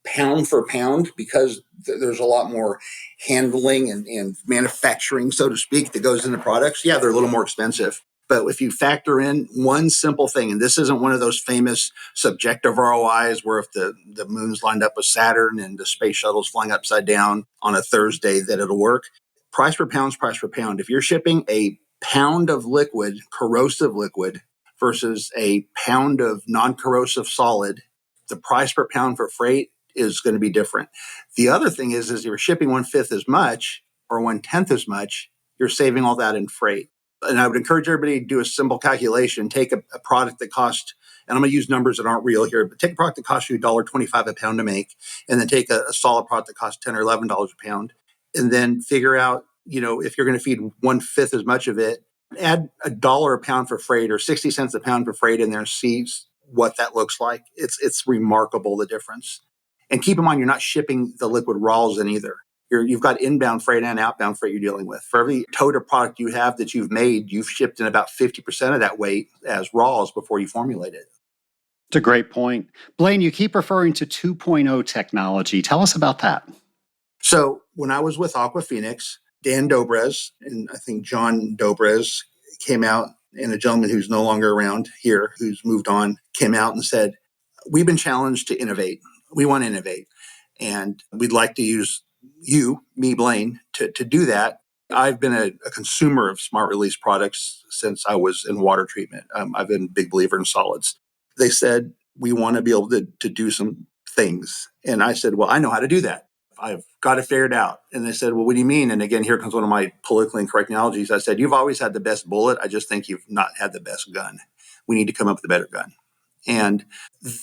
Speaker 2: pound for pound, because there's a lot more handling and manufacturing, so to speak, that goes into products. Yeah, they're a little more expensive. But if you factor in one simple thing, and this isn't one of those famous subjective ROIs where if the moon's lined up with Saturn and the space shuttle's flying upside down on a Thursday, that it'll work. Price per pound is price per pound. If you're shipping a pound of liquid, corrosive liquid, versus a pound of non-corrosive solid, the price per pound for freight is going to be different. The other thing is you're shipping 1/5 as much or 1/10 as much, you're saving all that in freight. And I would encourage everybody to do a simple calculation. Take a product that cost, and I'm going to use numbers that aren't real here, but take a product that costs you $1.25 a pound to make, and then take a solid product that costs $10 or $11 a pound, and then figure out, if you're going to feed 1/5 as much of it, add $1 a pound for freight or 60 cents a pound for freight in there and see what that looks like. It's remarkable, the difference. And keep in mind, you're not shipping the liquid raws in either. You've got inbound freight and outbound freight you're dealing with. For every tote of product you have that you've made, you've shipped in about 50% of that weight as raws before you formulate it.
Speaker 1: It's a great point. Blaine, you keep referring to 2.0 technology. Tell us about that.
Speaker 2: So when I was with Aqua Phoenix, Dan Dobrez and I think John Dobrez came out, and a gentleman who's no longer around here, who's moved on, came out and said, we've been challenged to innovate. We want to innovate. And we'd like to use me, Blaine, to do that. I've been a consumer of smart release products since I was in water treatment. I've been a big believer in solids. They said, we want to be able to do some things. And I said, well, I know how to do that. I've got it figured out. And they said, well, what do you mean? And again, here comes one of my politically incorrect analogies. I said, you've always had the best bullet. I just think you've not had the best gun. We need to come up with a better gun. And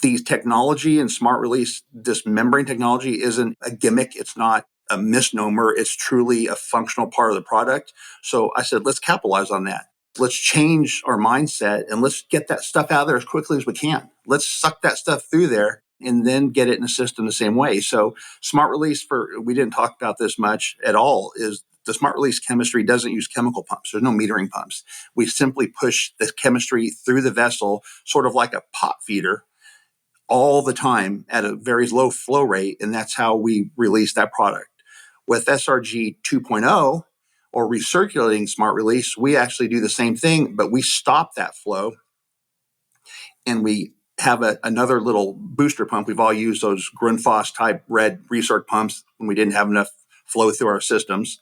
Speaker 2: the technology and smart release, this membrane technology isn't a gimmick. It's not a misnomer. It's truly a functional part of the product. So I said, let's capitalize on that. Let's change our mindset and let's get that stuff out of there as quickly as we can. Let's suck that stuff through there and then get it in the system the same way. So smart release, we didn't talk about this much at all, is the smart release chemistry doesn't use chemical pumps. There's no metering pumps. We simply push the chemistry through the vessel, sort of like a pot feeder, all the time at a very low flow rate. And that's how we release that product. With SRG 2.0 or recirculating smart release, we actually do the same thing, but we stop that flow and we have another little booster pump. We've all used those Grundfos type red recirc pumps when we didn't have enough flow through our systems.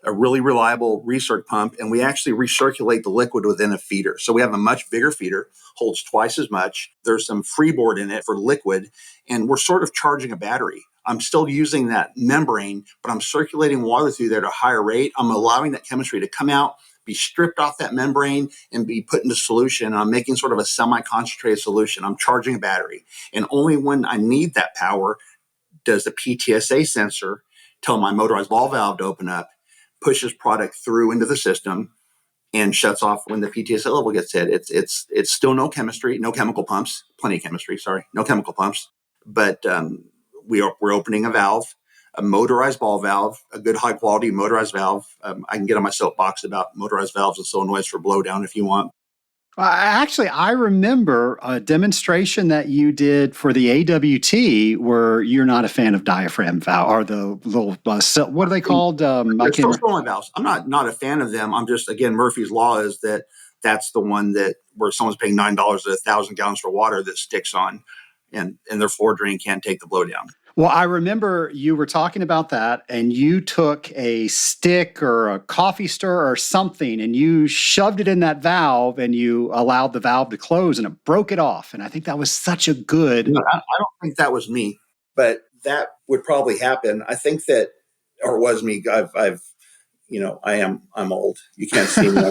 Speaker 2: a really reliable recirc pump, and we actually recirculate the liquid within a feeder. So we have a much bigger feeder, holds twice as much. There's some freeboard in it for liquid, and we're sort of charging a battery. I'm still using that membrane, but I'm circulating water through there at a higher rate. I'm allowing that chemistry to come out, be stripped off that membrane, and be put into solution. And I'm making sort of a semi-concentrated solution. I'm charging a battery. And only when I need that power does the PTSA sensor tell my motorized ball valve to open up, pushes product through into the system, and shuts off when the PTSA level gets hit. It's still no chemistry, no chemical pumps, plenty of chemistry, sorry, no chemical pumps. But we're opening a valve, a motorized ball valve, a good high quality motorized valve. I can get on my soapbox about motorized valves and solenoids for blowdown if you want.
Speaker 1: Actually, I remember a demonstration that you did for the AWT where you're not a fan of diaphragm valve or the little, what are they called? I can't remember.
Speaker 2: Solenoid valves. I'm not a fan of them. I'm just, again, Murphy's Law is that that's the one that where someone's paying $9 at 1,000 gallons for water that sticks on, and their floor drain can't take the blowdown.
Speaker 1: Well, I remember you were talking about that, and you took a stick or a coffee stir or something, and you shoved it in that valve, and you allowed the valve to close, and it broke it off. And I think that was such a good.
Speaker 2: No, I don't think that was me, but that would probably happen. I think that, or it was me. I'm old. You can't see me.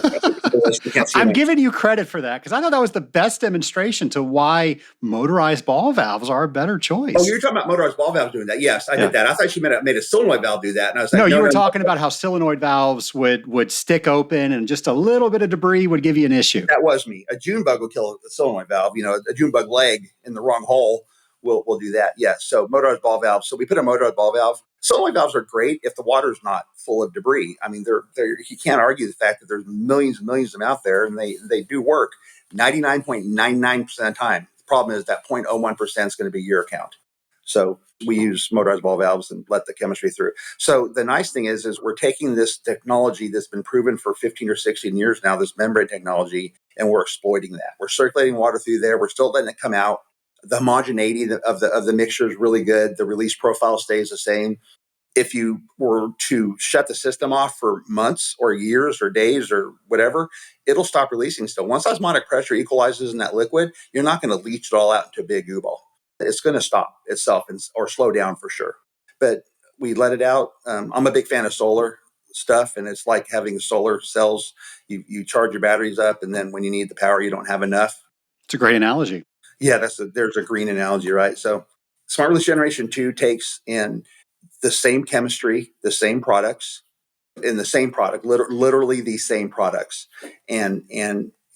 Speaker 1: I'm giving you credit for that because I thought that was the best demonstration to why motorized ball valves are a better choice.
Speaker 2: Oh, you're talking about motorized ball valves doing that? Yes, I did that. I thought she made a solenoid valve do that, and I was like,
Speaker 1: no, you were talking about how solenoid valves would stick open, and just a little bit of debris would give you an issue.
Speaker 2: That was me. A June bug will kill a solenoid valve. A June bug leg in the wrong hole will do that. Yes. So motorized ball valves. So we put a motorized ball valve. Solenoid valves are great if the water's not full of debris. I mean, they're you can't argue the fact that there's millions and millions of them out there, and they do work 99.99% of the time. The problem is that 0.01% is going to be your account. So we use motorized ball valves and let the chemistry through. So the nice thing is we're taking this technology that's been proven for 15 or 16 years now, this membrane technology, and we're exploiting that. We're circulating water through there. We're still letting it come out. The homogeneity of the mixture is really good. The release profile stays the same. If you were to shut the system off for months or years or days or whatever, it'll stop releasing still. Once osmotic pressure equalizes in that liquid, you're not going to leach it all out into a big goo ball. It's going to stop itself or slow down for sure. But we let it out. I'm a big fan of solar stuff, and it's like having solar cells. You charge your batteries up, and then when you need the power, you don't have enough.
Speaker 1: It's a great analogy.
Speaker 2: Yeah, there's a green analogy, right? So Smart Release Generation 2 takes in the same chemistry, the same products, in the same product, literally the same products, and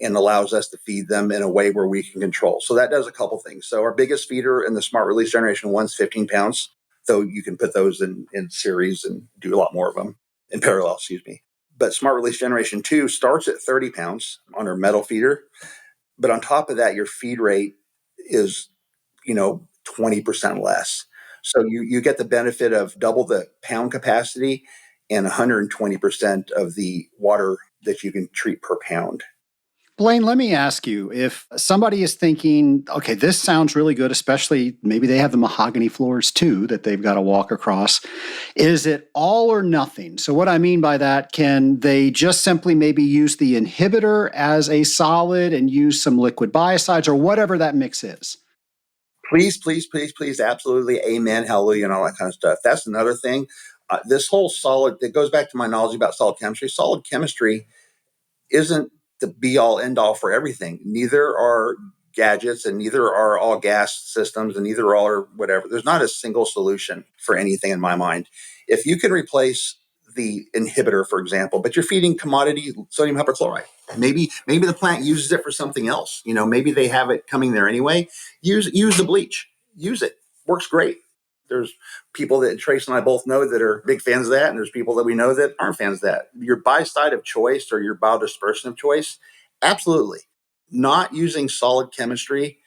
Speaker 2: allows us to feed them in a way where we can control. So that does a couple things. So our biggest feeder in the Smart Release Generation 1 is 15 pounds, though you can put those in series and do a lot more of them in parallel, excuse me. But Smart Release Generation 2 starts at 30 pounds on our metal feeder. But on top of that, your feed rate is, 20% less. So you get the benefit of double the pound capacity and 120% of the water that you can treat per pound.
Speaker 1: Blaine, let me ask you, if somebody is thinking, okay, this sounds really good, especially maybe they have the mahogany floors too that they've got to walk across. Is it all or nothing? So what I mean by that, can they just simply maybe use the inhibitor as a solid and use some liquid biocides or whatever that mix is?
Speaker 2: Please, please, please, please, absolutely, amen, hallelujah, and all that kind of stuff. That's another thing. This whole solid, that goes back to my knowledge about solid chemistry. Solid chemistry isn't the be all end all for everything. Neither are gadgets, and neither are all gas systems, and neither are whatever. There's not a single solution for anything in my mind. If you can replace the inhibitor, for example, but you're feeding commodity sodium hypochlorite, maybe the plant uses it for something else. Maybe they have it coming there anyway. Use the bleach. Use it. Works great. There's people that Trace and I both know that are big fans of that, and there's people that we know that aren't fans of that. Your biocide of choice or your biodispersion of choice, absolutely. Not using solid chemistry.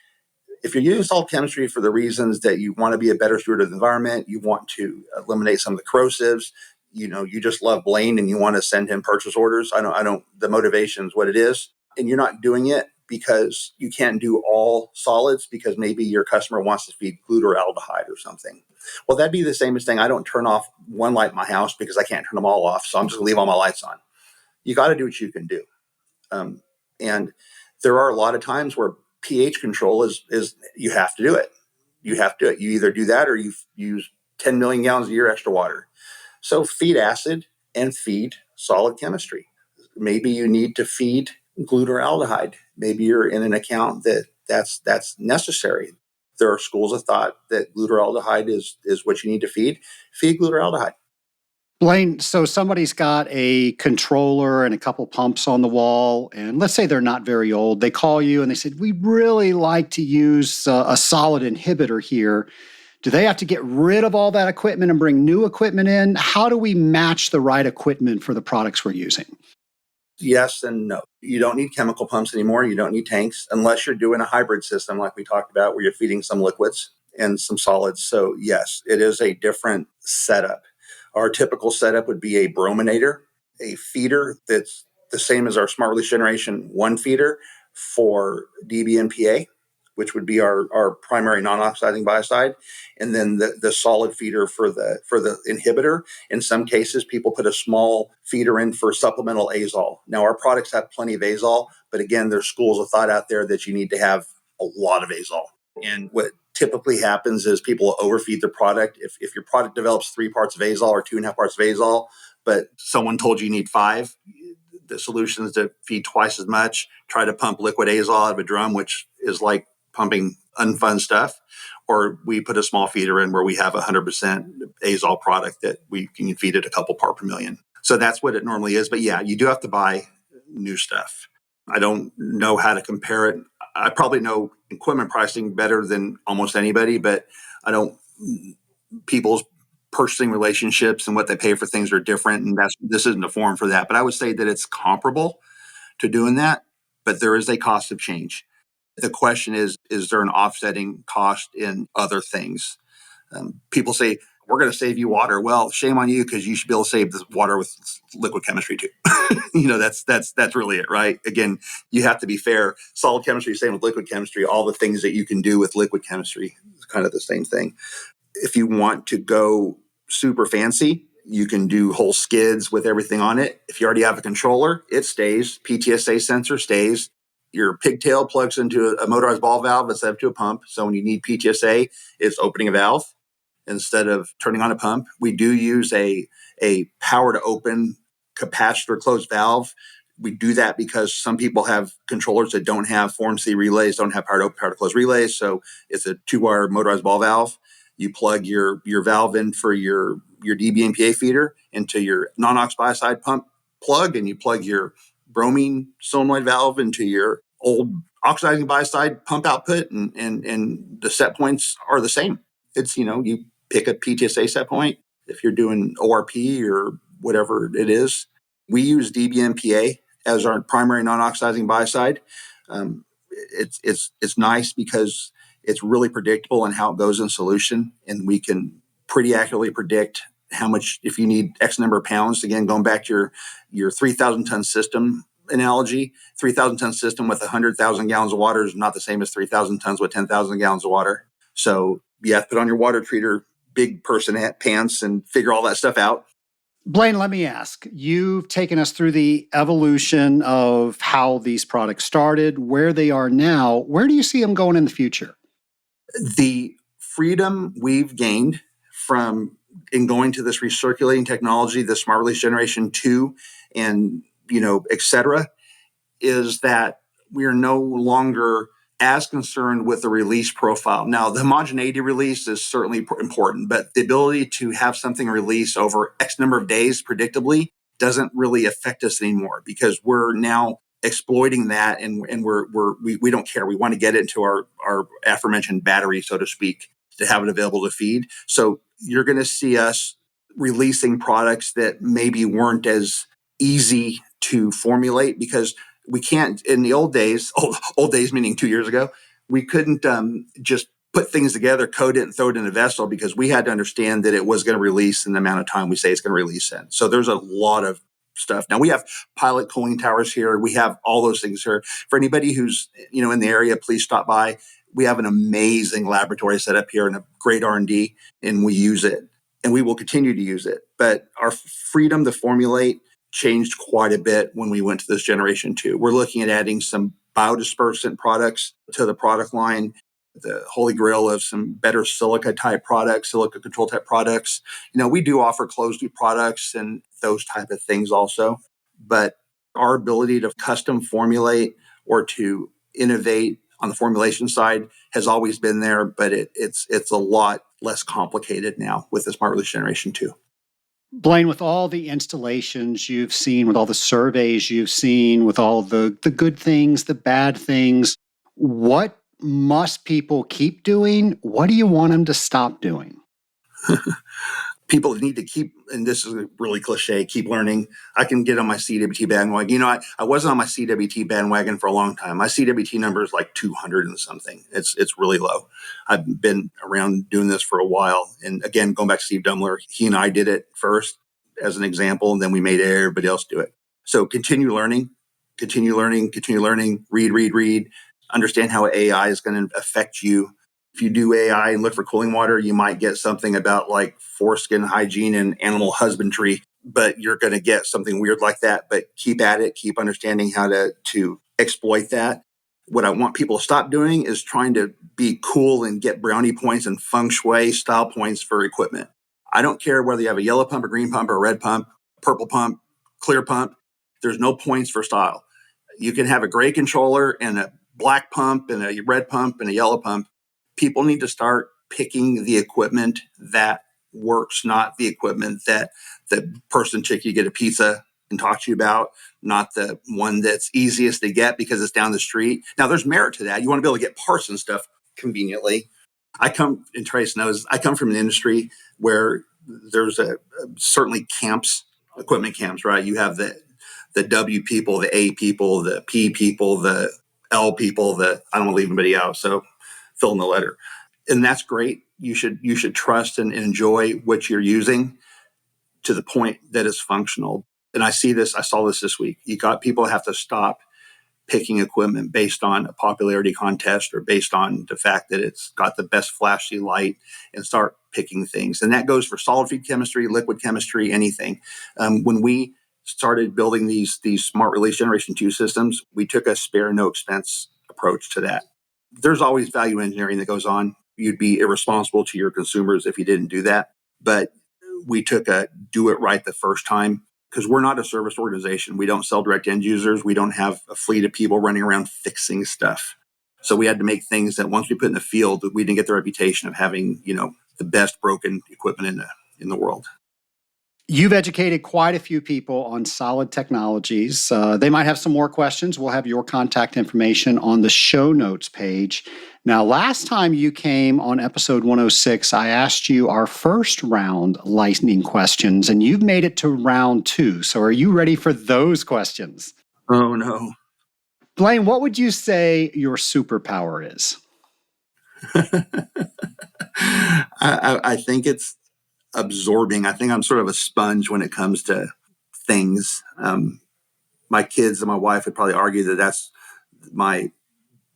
Speaker 2: If you're using solid chemistry for the reasons that you want to be a better steward of the environment, you want to eliminate some of the corrosives, you just love Blaine and you want to send him purchase orders. I don't, the motivation is what it is. And you're not doing it because you can't do all solids because maybe your customer wants to feed glutaraldehyde or something. Well, that'd be the same as saying I don't turn off one light in my house because I can't turn them all off. So I'm just going to leave all my lights on. You got to do what you can do. And there are a lot of times where pH control is you have to do it. You have to do it. You either do that or you use 10 million gallons a year extra water. So feed acid and feed solid chemistry. Maybe you need to feed glutaraldehyde. Maybe you're in an account that's necessary. There are schools of thought that glutaraldehyde is what you need to feed. Feed glutaraldehyde.
Speaker 1: Blaine, so somebody's got a controller and a couple pumps on the wall, and let's say they're not very old. They call you and they said, "We'd really like to use a solid inhibitor here." Do they have to get rid of all that equipment and bring new equipment in? How do we match the right equipment for the products we're using?
Speaker 2: Yes and no. You don't need chemical pumps anymore. You don't need tanks unless you're doing a hybrid system like we talked about where you're feeding some liquids and some solids. So yes, it is a different setup. Our typical setup would be a brominator, a feeder that's the same as our Smart Release Generation 1 feeder for DBMPA, which would be our primary non-oxidizing biocide, and then the solid feeder for the inhibitor. In some cases, people put a small feeder in for supplemental azole. Now, our products have plenty of azole, but again, there's schools of thought out there that you need to have a lot of azole. And what typically happens is people overfeed the product. If your product develops 3 parts of azole or 2.5 parts of azole, but someone told you need 5, the solution is to feed twice as much, try to pump liquid azole out of a drum, which is like pumping unfun stuff, or we put a small feeder in where we have 100% azole product that we can feed it a couple part per million. So that's what it normally is. But yeah, you do have to buy new stuff. I don't know how to compare it. I probably know equipment pricing better than almost anybody, but I don't. People's purchasing relationships and what they pay for things are different, and this isn't a forum for that. But I would say that it's comparable to doing that, but there is a cost of change. The question is there an offsetting cost in other things? People say, we're going to save you water. Well, shame on you because you should be able to save this water with liquid chemistry too. That's really it, right? Again, you have to be fair. Solid chemistry, same with liquid chemistry. All the things that you can do with liquid chemistry is kind of the same thing. If you want to go super fancy, you can do whole skids with everything on it. If you already have a controller, it stays. PTSA sensor stays. Your pigtail plugs into a motorized ball valve instead of to a pump. So when you need PTSA, it's opening a valve instead of turning on a pump. We do use a power to open capacitor closed valve. We do that because some people have controllers that don't have Form C relays, don't have power to open, power to close relays. So it's a 2-wire motorized ball valve. You plug your valve in for your DBMPA feeder into your non-ox biocide pump plug, and you plug your bromine solenoid valve into your old oxidizing biocide pump output, and the set points are the same. It's, you pick a PTSA set point if you're doing ORP or whatever it is. We use DBMPA as our primary non-oxidizing biocide. It's nice because it's really predictable in how it goes in solution, and we can pretty accurately predict how much, if you need X number of pounds. Again, going back to your 3,000 ton system analogy, 3,000 ton system with 100,000 gallons of water is not the same as 3,000 tons with 10,000 gallons of water. So you have to put on your water treater, big person pants, and figure all that stuff out.
Speaker 1: Blaine, let me ask. You've taken us through the evolution of how these products started, where they are now. Where do you see them going in the future?
Speaker 2: The freedom we've gained from in going to this recirculating technology, the Smart Release Generation 2, and et cetera, is that we are no longer as concerned with the release profile. Now, the homogeneity release is certainly important, but the ability to have something release over X number of days predictably doesn't really affect us anymore because we're now exploiting that, and we don't care. We want to get it into our aforementioned battery, so to speak, to have it available to feed. So you're going to see us releasing products that maybe weren't as easy to formulate because we can't, in the old days, old days meaning 2 years ago, we couldn't just put things together, code it, and throw it in a vessel because we had to understand that it was going to release in the amount of time we say it's going to release in. So there's a lot of stuff. Now we have pilot cooling towers here. We have all those things here. For anybody who's in the area, please stop by. We have an amazing laboratory set up here and a great R&D, and we use it, and we will continue to use it. But our freedom to formulate changed quite a bit when we went to this generation 2. We're looking at adding some biodispersant products to the product line, the holy grail of some better silica type products, silica control type products. We do offer closed loop products and those type of things also, but our ability to custom formulate or to innovate on the formulation side has always been there, but it's a lot less complicated now with the smart release generation 2.
Speaker 1: Blaine, with all the installations you've seen, with all the surveys you've seen, with all the good things, the bad things, what must people keep doing? What do you want them to stop doing?
Speaker 2: People need to keep, and this is really cliche, keep learning. I can get on my CWT bandwagon. I wasn't on my CWT bandwagon for a long time. My CWT number is like 200 and something. It's really low. I've been around doing this for a while. And again, going back to Steve Dumler, he and I did it first as an example, and then we made everybody else do it. So continue learning, read, understand how AI is going to affect you. If you do AI and look for cooling water, you might get something about like foreskin hygiene and animal husbandry, but you're going to get something weird like that. But keep at it, keep understanding how to exploit that. What I want people to stop doing is trying to be cool and get brownie points and feng shui style points for equipment. I don't care whether you have a yellow pump, a green pump, or a red pump, purple pump, clear pump. There's no points for style. You can have a gray controller and a black pump and a red pump and a yellow pump. People need to start picking the equipment that works, not the equipment that the person chick you get a pizza and talk to you about, not the one that's easiest to get because it's down the street. Now, there's merit to that. You want to be able to get parts and stuff conveniently. And Trace knows, I come from an industry where there's certainly camps, equipment camps, right? You have the W people, the A people, the P people, the L people, I don't want to leave anybody out. So fill in the letter. And that's great. You should trust and enjoy what you're using to the point that it's functional. And I saw this week. People have to stop picking equipment based on a popularity contest or based on the fact that it's got the best flashy light, and start picking things. And that goes for solid feed chemistry, liquid chemistry, anything. When we started building these smart release generation 2 systems, we took a spare no expense approach to that. There's always value engineering that goes on. You'd be irresponsible to your consumers if you didn't do that. But we took a do it right the first time, because we're not a service organization. We don't sell direct end users. We don't have a fleet of people running around fixing stuff. So we had to make things that once we put in the field, we didn't get the reputation of having, the best broken equipment in the world.
Speaker 1: You've educated quite a few people on solid technologies. They might have some more questions. We'll have your contact information on the show notes page. Now, last time you came on episode 106, I asked you our first round lightning questions, and you've made it to round 2. So are you ready for those questions?
Speaker 2: Oh, no.
Speaker 1: Blaine, what would you say your superpower is?
Speaker 2: I think it's absorbing. I think I'm sort of a sponge when it comes to things. My kids and my wife would probably argue that that's my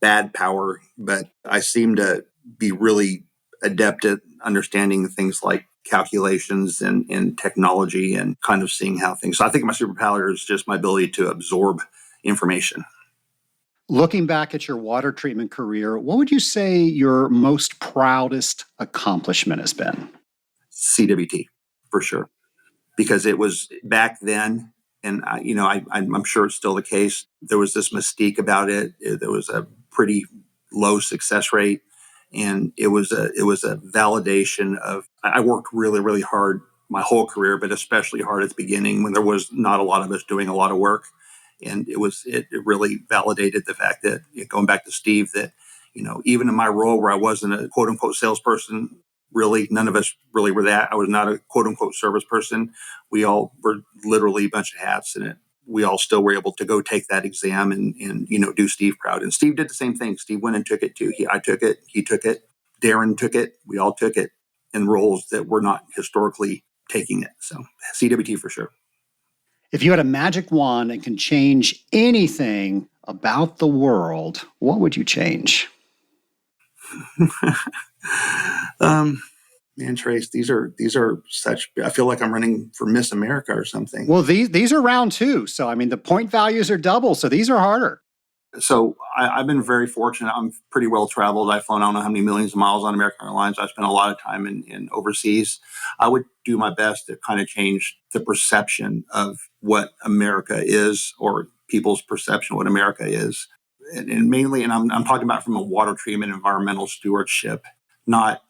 Speaker 2: bad power, but I seem to be really adept at understanding things like calculations and technology and kind of seeing how things. So I think my superpower is just my ability to absorb information.
Speaker 1: Looking back at your water treatment career, what would you say your most proudest accomplishment has been?
Speaker 2: CWT, for sure, because it was back then, and I'm sure it's still the case. There was this mystique about it. There was a pretty low success rate, and it was a validation of. I worked really, really hard my whole career, but especially hard at the beginning when there was not a lot of us doing a lot of work, and it really validated the fact that, going back to Steve, that even in my role where I wasn't a quote unquote salesperson. Really, none of us really were that. I was not a quote unquote service person. We all were literally a bunch of hats in it. We all still were able to go take that exam and do Steve proud. And Steve did the same thing. Steve went and took it too. I took it. He took it. Darren took it. We all took it in roles that were not historically taking it. So CWT for sure.
Speaker 1: If you had a magic wand and can change anything about the world, what would you change?
Speaker 2: um, Man, Trace, these are such. I feel like I'm running for Miss America or something.
Speaker 1: Well, these are round two. So, I mean, the point values are double. So these are harder.
Speaker 2: So I've been very fortunate. I'm pretty well traveled. I've flown I don't know how many millions of miles on American Airlines. I spent a lot of time in overseas. I would do my best to kind of change the perception of what America is, or people's perception of what America is. And mainly, and I'm talking about from a water treatment, environmental stewardship, not,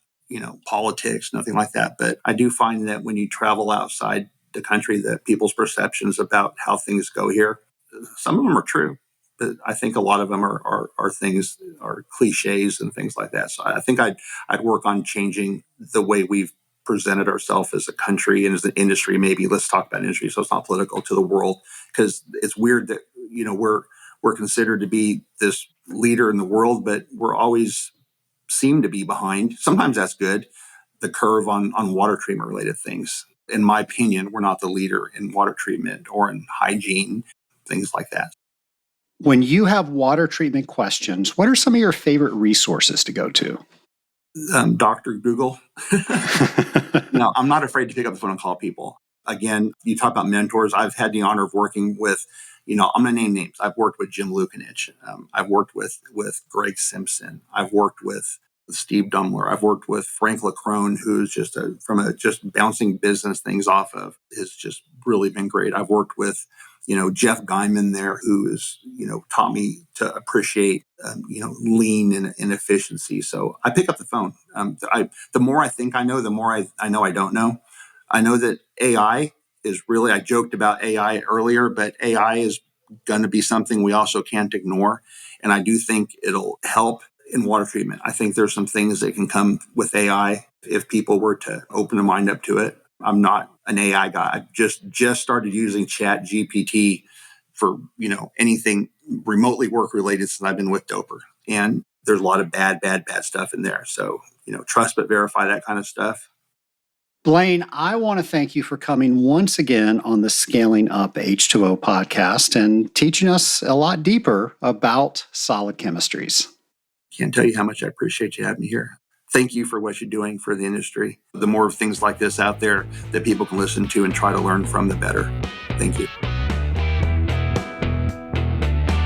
Speaker 2: politics, nothing like that. But I do find that when you travel outside the country, that people's perceptions about how things go here, some of them are true, but I think a lot of them are things, are cliches and things like that. So I think I'd work on changing the way we've presented ourselves as a country and as an industry. Maybe let's talk about industry, so it's not political, to the world, because it's weird that we're considered to be this leader in the world, but we're always seem to be behind. Sometimes that's good. The curve on water treatment related things. In my opinion, we're not the leader in water treatment or in hygiene, things like that.
Speaker 1: When you have water treatment questions, what are some of your favorite resources to go to?
Speaker 2: Dr. Google. No, I'm not afraid to pick up the phone and call people. Again, you talk about mentors. I've had the honor of working with, I'm going to name names. I've worked with Jim Lukanich. I've worked with Greg Simpson. I've worked with Steve Dumler. I've worked with Frank Lacrone, who's just just bouncing business things off of, has just really been great. I've worked with, Jeff Guyman there, who has, taught me to appreciate, lean and efficiency. So I pick up the phone. The more I think I know, the more I know I don't know. I know that AI is really, I joked about AI earlier, but AI is going to be something we also can't ignore. And I do think it'll help in water treatment. I think there's some things that can come with AI if people were to open their mind up to it. I'm not an AI guy. I just started using Chat GPT for, anything remotely work related since I've been with Doper. And there's a lot of bad stuff in there. So, trust but verify, that kind of stuff.
Speaker 1: Blaine, I want to thank you for coming once again on the Scaling Up H2O podcast and teaching us a lot deeper about solid chemistries.
Speaker 2: Can't tell you how much I appreciate you having me here. Thank you for what you're doing for the industry. The more things like this out there that people can listen to and try to learn from, the better. Thank you.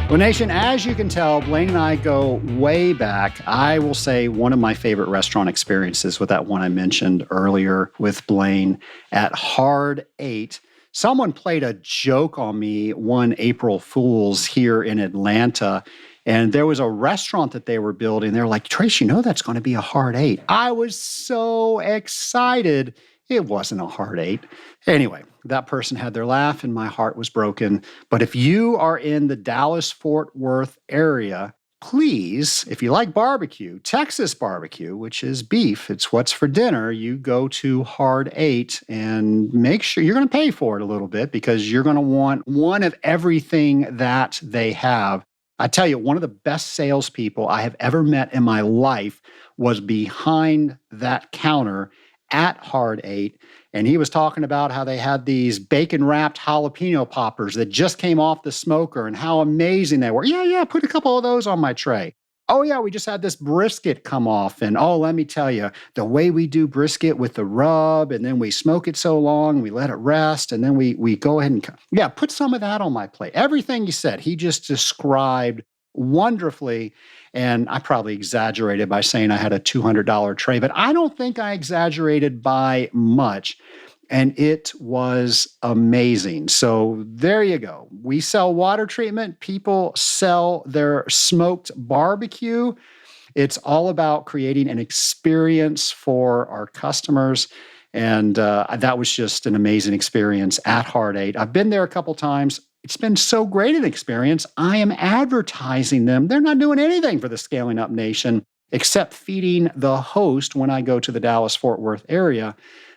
Speaker 1: Well, Nation, as you can tell, Blaine and I go way back. I will say one of my favorite restaurant experiences with that one I mentioned earlier with Blaine at Hard 8. Someone played a joke on me one April Fool's here in Atlanta, and there was a restaurant that they were building. They're like, Trace, that's going to be a Hard 8. I was so excited. It wasn't a Hard 8. Anyway, that person had their laugh and my heart was broken. But if you are in the Dallas-Fort Worth area, please, if you like barbecue, Texas barbecue, which is beef, it's what's for dinner, you go to Hard 8 and make sure you're going to pay for it a little bit because you're going to want one of everything that they have. I tell you, one of the best salespeople I have ever met in my life was behind that counter at Hard 8. And he was talking about how they had these bacon-wrapped jalapeno poppers that just came off the smoker and how amazing they were. Yeah, put a couple of those on my tray. Oh, yeah, we just had this brisket come off. And let me tell you, the way we do brisket with the rub, and then we smoke it so long, we let it rest, and then we go ahead and, put some of that on my plate. Everything you said, he just described wonderfully. And I probably exaggerated by saying I had a $200 tray, but I don't think I exaggerated by much. And it was amazing. So there you go. We sell water treatment. People sell their smoked barbecue. It's all about creating an experience for our customers. And that was just an amazing experience at Hard 8. I've been there a couple times. It's been so great an experience. I am advertising them. They're not doing anything for the Scaling Up Nation except feeding the host when I go to the Dallas-Fort Worth area.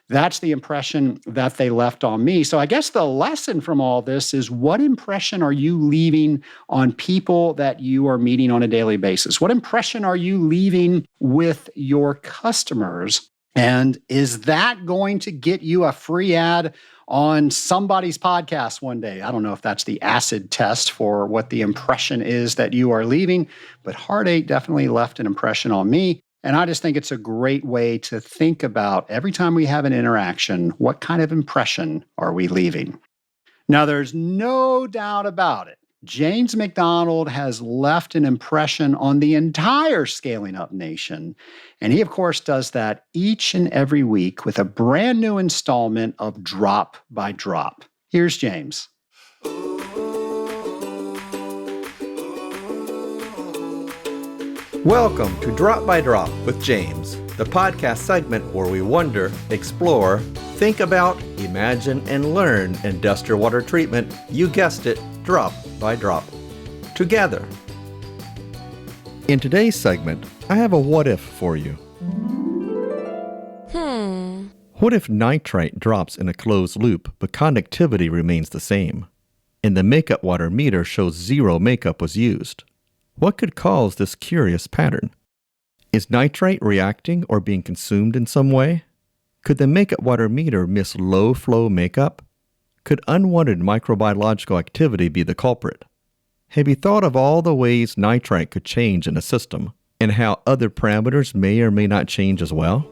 Speaker 1: That's the impression that they left on me. So I guess the lesson from all this is, what impression are you leaving on people that you are meeting on a daily basis? What impression are you leaving with your customers? And is that going to get you a free ad on somebody's podcast one day? I don't know if that's the acid test for what the impression is that you are leaving, but Hard 8 definitely left an impression on me. And I just think it's a great way to think about every time we have an interaction, what kind of impression are we leaving? Now, there's no doubt about it. James McDonald has left an impression on the entire Scaling Up Nation. And he, of course, does that each and every week with a brand new installment of Drop by Drop. Here's James.
Speaker 3: Welcome to Drop by Drop with James, the podcast segment where we wonder, explore, think about, imagine, and learn industrial water treatment. You guessed it, drop by drop. Together. In today's segment, I have a what if for you. What if nitrite drops in a closed loop, but conductivity remains the same, and the makeup water meter shows zero makeup was used? What could cause this curious pattern? Is nitrite reacting or being consumed in some way? Could the makeup water meter miss low flow makeup? Could unwanted microbiological activity be the culprit? Have you thought of all the ways nitrite could change in a system, and how other parameters may or may not change as well?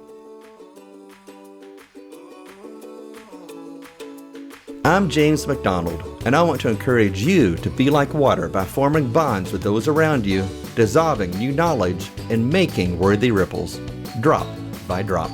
Speaker 3: I'm James McDonald, and I want to encourage you to be like water by forming bonds with those around you, dissolving new knowledge, and making worthy ripples, drop by drop.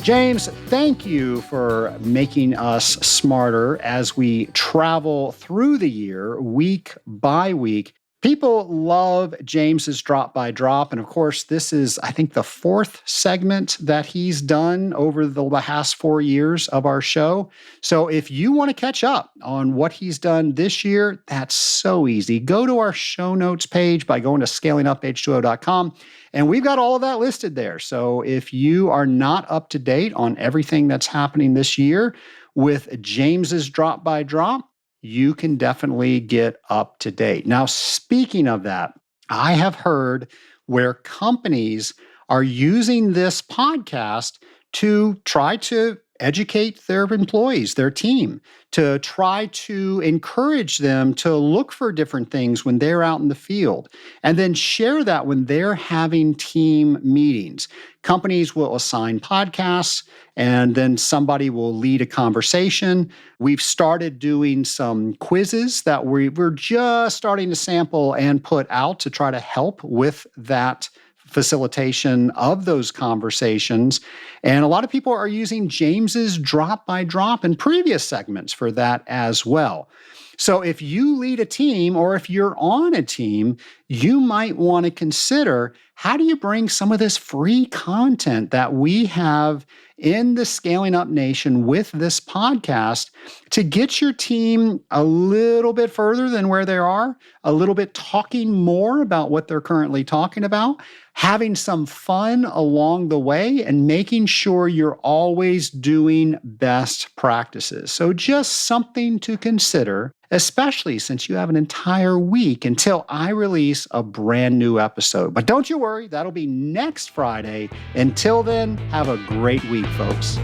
Speaker 1: James, thank you for making us smarter as we travel through the year, week by week. People love James's Drop by Drop. And of course, this is, I think, the fourth segment that he's done over the past 4 years of our show. So if you want to catch up on what he's done this year, that's so easy. Go to our show notes page by going to scalinguph2o.com. And we've got all of that listed there. So if you are not up to date on everything that's happening this year with James's Drop by Drop, you can definitely get up to date. Now, speaking of that, I have heard where companies are using this podcast to try to educate their employees, their team, to try to encourage them to look for different things when they're out in the field, and then share that when they're having team meetings. Companies will assign podcasts, and then somebody will lead a conversation. We've started doing some quizzes that we're just starting to sample and put out to try to help with that facilitation of those conversations. And a lot of people are using James's Drop by Drop in previous segments for that as well. So if you lead a team or if you're on a team, you might want to consider, how do you bring some of this free content that we have in the Scaling Up Nation with this podcast to get your team a little bit further than where they are, a little bit talking more about what they're currently talking about, having some fun along the way, and making sure you're always doing best practices. So just something to consider, especially since you have an entire week until I release a brand new episode. But don't you worry, that'll be next Friday. Until then, have a great week, folks.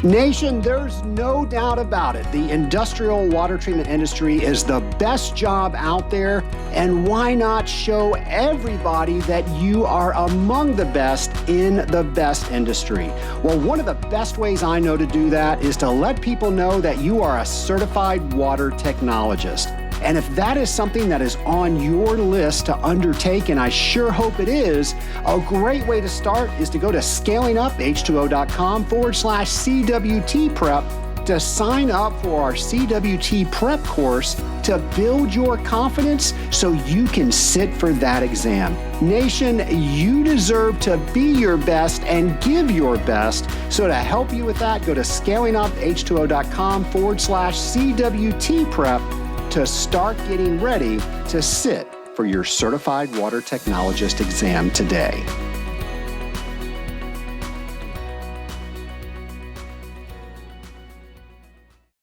Speaker 1: Nation, there's no doubt about it. The industrial water treatment industry is the best job out there, and why not show everybody that you are among the best in the best industry? Well, one of the best ways I know to do that is to let people know that you are a certified water technologist. And if that is something that is on your list to undertake, and I sure hope it is, a great way to start is to go to scalinguph2o.com/CWT prep to sign up for our CWT prep course to build your confidence so you can sit for that exam. Nation, you deserve to be your best and give your best. So to help you with that, go to scalinguph2o.com/CWT prep to start getting ready to sit for your Certified Water Technologist exam today.